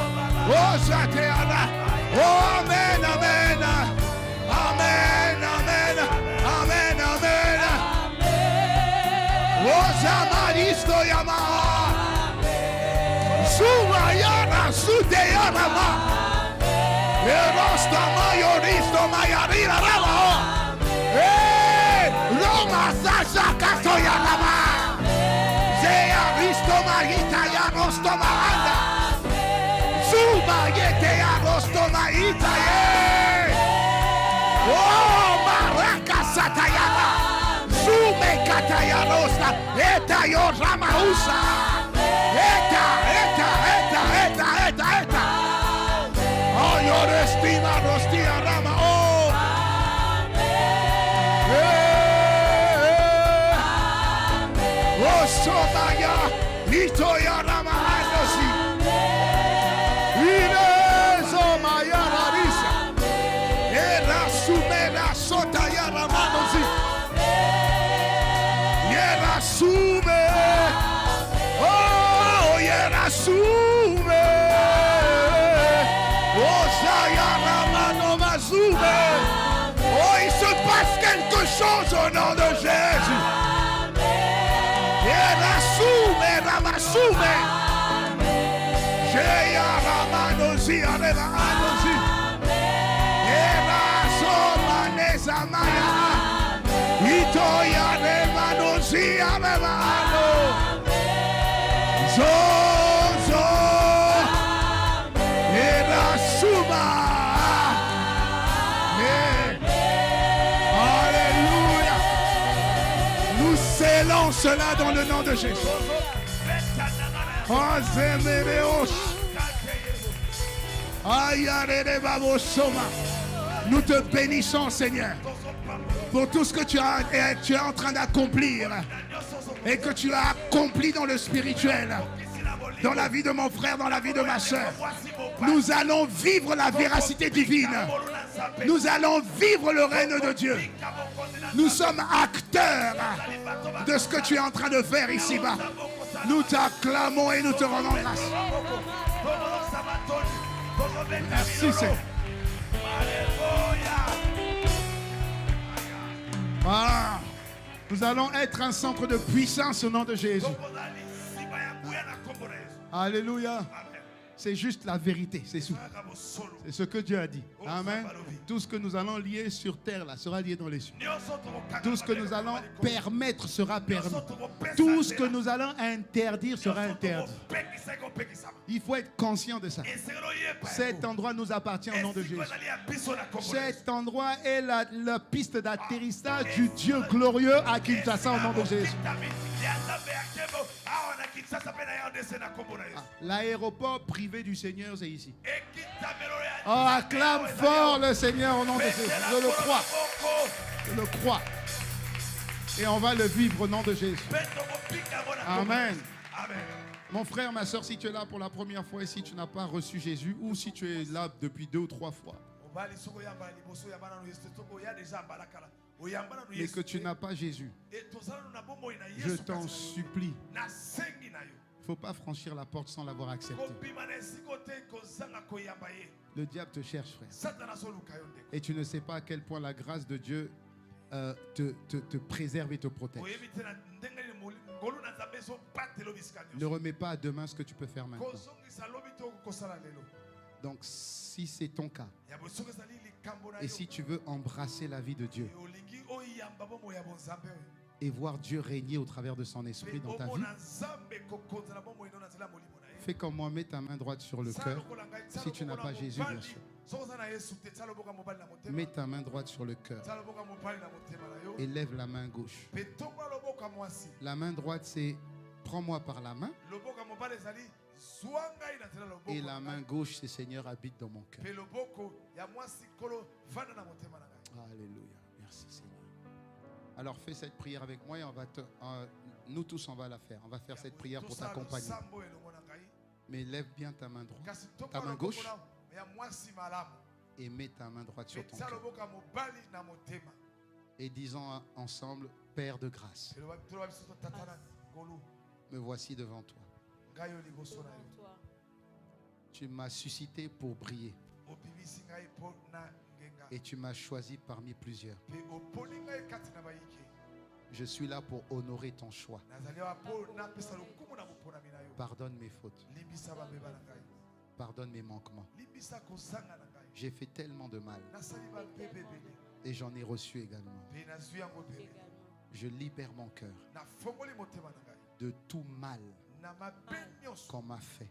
Mosa Teana, Amen, Amen, Amen, Amen, Amen, Amen. Mosa Maristo Yamaha, Sumayana, Suteyana, Erosta Mayoristo Mayarina Rama, Roma Sasha Katoyanama. Risto Maita ya Rosto Mahanda Zuba Yete ya Rosto Maita ye Oh Maraka Satayana Zume Kataya Rosta Eta yo Ramausa Eta Oh yo restima Rostia Rama Oh Somaya, Itoya Ramahanosi, Ine Somaya Larisa, Era Sumera Sotaya Ramanosi, Yera Sume, oh, Yera Sume, oh, Saya Ramano Mazume, oh, il se passe quelque chose au nom de Jésus. Ramasume, Jeya Ramanosi, Aramanosi, Era Somanesa Maya, Itoya Ramanosi, Aramano, Zozo, Era Suma, Alléluia. Nous scellons cela dans le nom de Jésus. Nous te bénissons, Seigneur, pour tout ce que tu es en train d'accomplir et que tu as accompli dans le spirituel, dans la vie de mon frère, dans la vie de ma soeur. Nous allons vivre la véracité divine. Nous allons vivre le règne de Dieu. Nous sommes acteurs de ce que tu es en train de faire ici-bas. Nous t'acclamons et nous te rendons grâce. Merci Seigneur. Ah, nous allons être un centre de puissance au nom de Jésus. Alléluia. C'est juste la vérité, c'est tout. C'est ce que Dieu a dit. Amen. Tout ce que nous allons lier sur terre là sera lié dans les cieux. Tout ce que nous allons permettre sera permis. Tout ce que nous allons interdire sera interdit. Il faut être conscient de ça. Cet endroit nous appartient au nom de Jésus. Cet endroit est la piste d'atterrissage du Dieu glorieux à Kinshasa au nom de Jésus. L'aéroport privé du Seigneur, c'est ici. Oh, acclame fort le Seigneur au nom de Jésus. Je le crois. Je le crois. Et on va le vivre au nom de Jésus. Amen. Mon frère, ma soeur, si tu es là pour la première fois et si tu n'as pas reçu Jésus, ou si tu es là depuis 2 ou 3 fois, mais que tu n'as pas Jésus, je t'en supplie, il ne faut pas franchir la porte sans l'avoir accepté. Le diable te cherche, frère. Et tu ne sais pas à quel point la grâce de Dieu te préserve et te protège. Ne remets pas à demain ce que tu peux faire maintenant. Donc, si c'est ton cas, et si tu veux embrasser la vie de Dieu et voir Dieu régner au travers de son esprit dans ta vie, fais comme moi, mets ta main droite sur le cœur. Si tu n'as pas Jésus, bien sûr. Mets ta main droite sur le cœur et lève la main gauche. La main droite, c'est prends-moi par la main. Et la main gauche, c'est Seigneur, habite dans mon cœur. Alléluia. Merci Seigneur. Alors fais cette prière avec moi et nous tous on va la faire. On va faire cette prière pour t'accompagner. Mais lève bien ta main droite, ta main gauche, et mets ta main droite sur ton cœur. Et disons ensemble, Père de grâce, me voici devant toi. Tu m'as suscité pour briller. Et tu m'as choisi parmi plusieurs. Je suis là pour honorer ton choix. Pardonne mes fautes. Pardonne mes manquements. J'ai fait tellement de mal. Et j'en ai reçu également. Je libère mon cœur de tout mal qu'on m'a fait.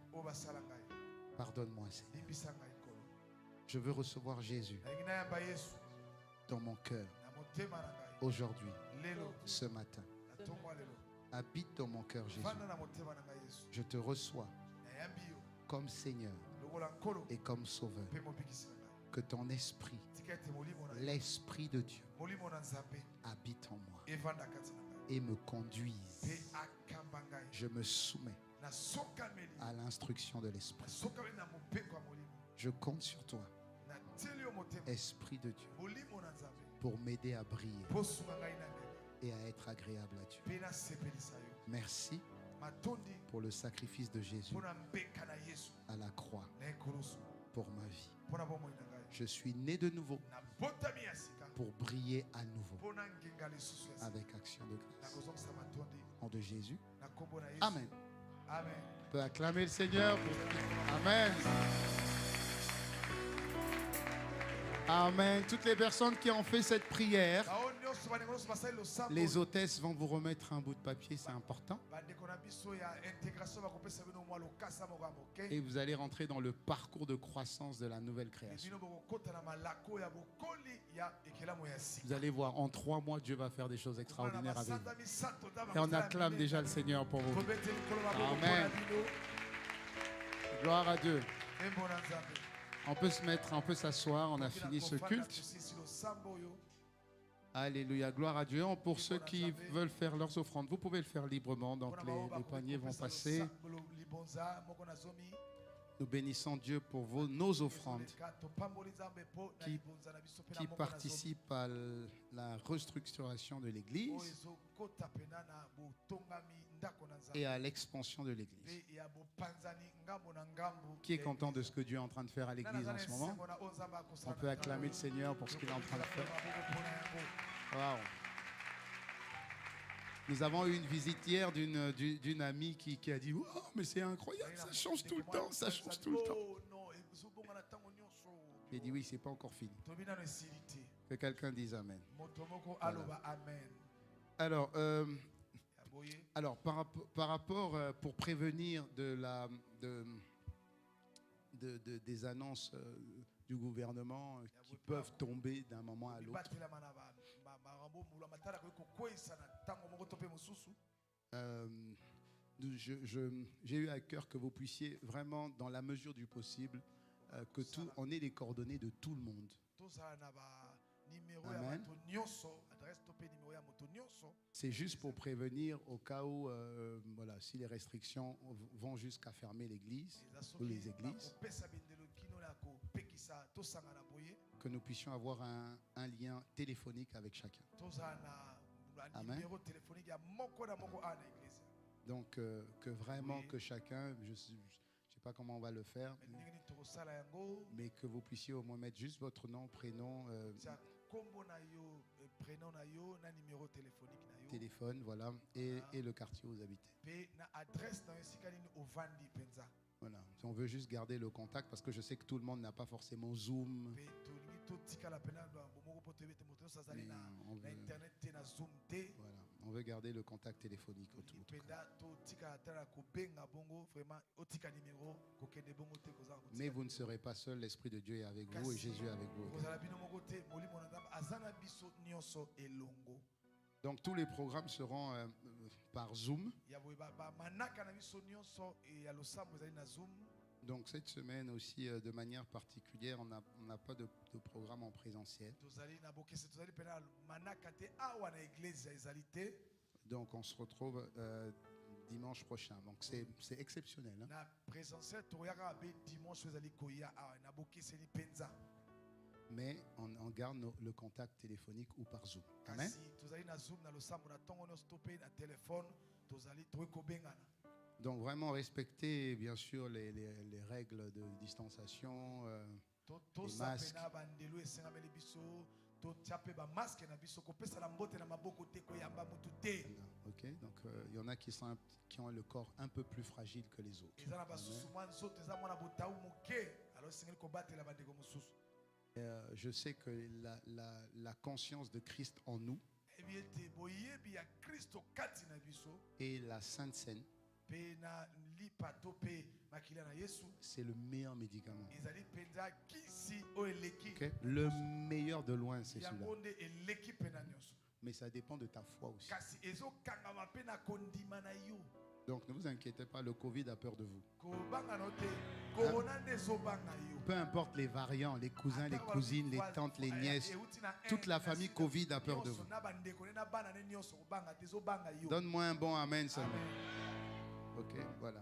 Pardonne-moi, Seigneur. Je veux recevoir Jésus dans mon cœur aujourd'hui, ce matin. Habite dans mon cœur, Jésus. Je te reçois comme Seigneur et comme Sauveur. Que ton esprit, l'esprit de Dieu, habite en moi et me conduise. Je me soumets à l'instruction de l'esprit. Je compte sur toi, Esprit de Dieu, pour m'aider à briller et à être agréable à Dieu. Merci pour le sacrifice de Jésus à la croix pour ma vie. Je suis né de nouveau pour briller à nouveau avec action de grâce. En de Jésus. Amen. On peut acclamer le Seigneur. Amen. Amen. Toutes les personnes qui ont fait cette prière, les hôtesses vont vous remettre un bout de papier, c'est important. Et vous allez rentrer dans le parcours de croissance de la nouvelle création. Vous allez voir, en 3 mois, Dieu va faire des choses extraordinaires avec vous. Et on acclame déjà le Seigneur pour vous. Amen. Gloire à Dieu. On peut se mettre, on peut s'asseoir, on a fini ce culte. Alléluia, gloire à Dieu. Pour ceux qui veulent faire leurs offrandes, vous pouvez le faire librement, donc les paniers vont passer. Nous bénissons Dieu pour nos offrandes qui participent à la restructuration de l'Église et à l'expansion de l'Église. Qui est content de ce que Dieu est en train de faire à l'Église en ce moment? On peut acclamer le Seigneur pour ce qu'il est en train de faire. Wow. Nous avons eu une visite hier d'une amie qui a dit « Wow, mais c'est incroyable, ça change tout le temps, ça change tout le temps. » J'ai dit « Oui, c'est pas encore fini. » Que quelqu'un dise Amen. Voilà. Alors par rapport, pour prévenir des annonces du gouvernement qui peuvent tomber d'un moment à l'autre, j'ai eu à cœur que vous puissiez vraiment, dans la mesure du possible, on ait les coordonnées de tout le monde. Amen. C'est juste pour prévenir au cas où, voilà, si les restrictions vont jusqu'à fermer l'église ou les églises, que nous puissions avoir un lien téléphonique avec chacun. Amen. Donc, que vraiment que chacun, je ne sais pas comment on va le faire, mais que vous puissiez au moins mettre juste votre nom, prénom, téléphone, voilà, et le quartier où vous habitez. Voilà. On veut juste garder le contact parce que je sais que tout le monde n'a pas forcément Zoom. On veut garder le contact téléphonique autour. Mais vous ne serez pas seul, l'Esprit de Dieu est avec vous et Jésus est avec vous. Donc tous les programmes seront par Zoom. Donc cette semaine aussi, de manière particulière, on n'a pas de programme en présentiel. Donc on se retrouve dimanche prochain. Donc c'est exceptionnel. Hein? Mais on garde le contact téléphonique ou par Zoom. Amen. Donc vraiment respecter bien sûr les règles de distanciation, les masques. Ok, donc il y en a qui ont le corps un peu plus fragile que les autres. Je sais que la conscience de Christ en nous et la Sainte Seine, c'est le meilleur médicament. Okay. Le meilleur de loin, c'est celui-là. Mais ça dépend de ta foi aussi. Donc ne vous inquiétez pas, le Covid a peur de vous. Peu importe les variants, les cousins, les cousines, les tantes, les nièces, toute la famille Covid a peur de vous. Donne-moi un bon amen seulement. Ok, voilà.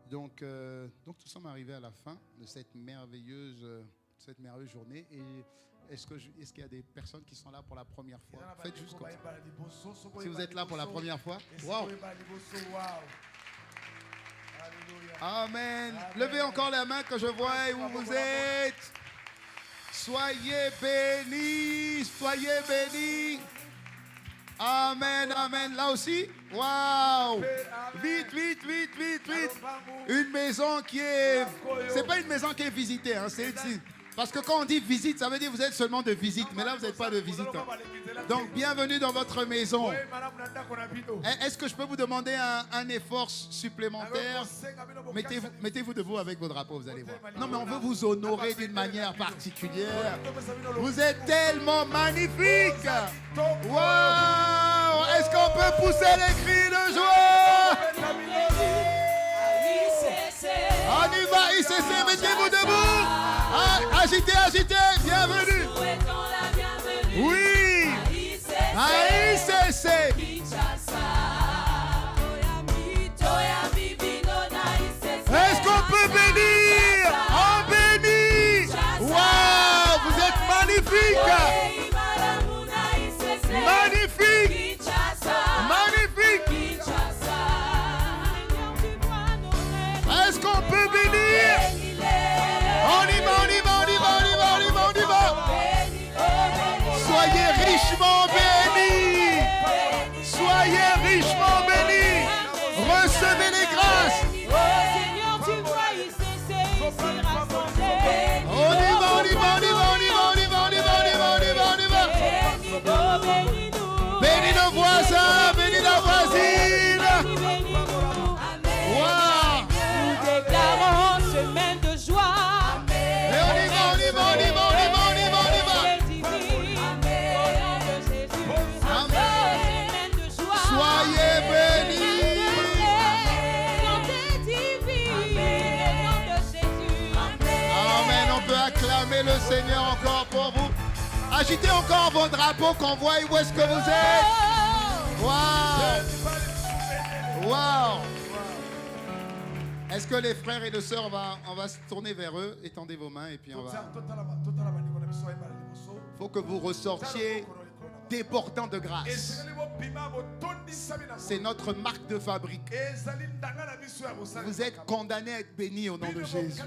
Donc nous sommes arrivés à la fin de cette merveilleuse journée. Et est-ce qu'il y a des personnes qui sont là pour la première fois? Faites juste comme ça. Si vous êtes là pour la première fois, wow. Amen. Levez encore la main que je vois où vous êtes. Soyez bénis, soyez bénis. Amen, amen. Là aussi, waouh. Vite, vite, vite, vite, vite. Une maison qui est... C'est pas une maison qui est visitée, hein, c'est ici. Parce que quand on dit visite, ça veut dire que vous êtes seulement de visite. Mais là, vous n'êtes pas de visite. Hein. Donc, bienvenue dans votre maison. Est-ce que je peux vous demander un effort supplémentaire? Mettez-vous debout avec vos drapeaux, vous allez voir. Non, mais on veut vous honorer d'une manière particulière. Vous êtes tellement magnifiques. Waouh! Est-ce qu'on peut pousser les cris de joie? On y va, ICC, mettez-vous debout. Agitez, agitez, bienvenue. Oui, ICC. Est-ce qu'on peut bénir? On bénit. Waouh, vous êtes magnifiques. Magnifique. Magnifique. Est-ce qu'on peut bénir? On y va, on y va, on y va, on y va, on y va, on y va. Soyez richement bénis. Soyez richement bénis. Recevez les grâces. On y va, on y va, on y va, on y va, on y va, on y va, on y va, on y va, on y va. Bénis nos voisins, bénis la voisine. Wow.
Nous déclarons semaine de joie.
Et on y va, on y va, on y va, on y va, on y va, on y va. Amen. Soyez bénis. Amen. On peut acclamer le Seigneur encore pour vous. Agitez encore vos drapeaux qu'on voit où est-ce que vous êtes. Waouh. Waouh. Est-ce que les frères et les sœurs, on va se tourner vers eux, étendez vos mains et puis on va... Il faut que vous ressortiez débordant de grâce. C'est notre marque de fabrique. Vous êtes condamnés à être bénis au nom de Jésus.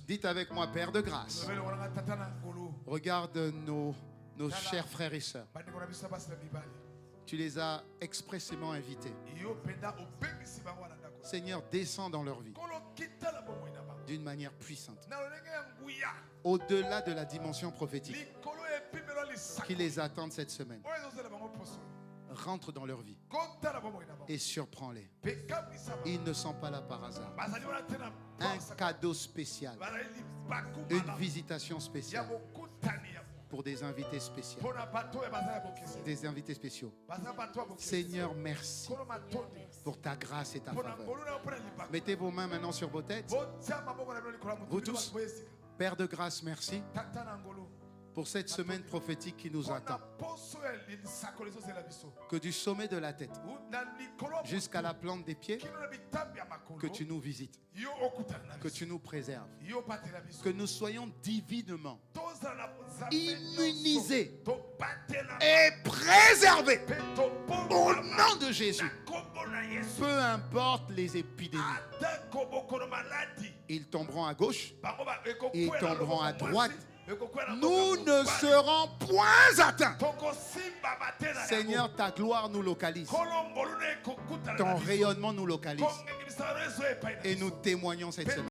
Dites avec moi, Père de grâce, regarde nos chers frères et sœurs. Tu les as expressément invités. Seigneur, descends dans leur vie d'une manière puissante, au-delà de la dimension prophétique qui les attend cette semaine. Rentre dans leur vie et surprends-les. Ils ne sont pas là par hasard. Un cadeau spécial, une visitation spéciale pour des invités spéciaux. Des invités spéciaux. Seigneur, merci pour ta grâce et ta faveur. Mettez vos mains maintenant sur vos têtes. Vous tous. Père de grâce, merci pour cette semaine prophétique qui nous attend. Que du sommet de la tête jusqu'à la plante des pieds, que tu nous visites, que tu nous préserves, que nous soyons divinement immunisés et préservés au nom de Jésus. Peu importe les épidémies, ils tomberont à gauche, ils tomberont à droite. Nous ne serons point atteints. Seigneur, ta gloire nous localise. Ton rayonnement nous localise. Et nous témoignons cette semaine.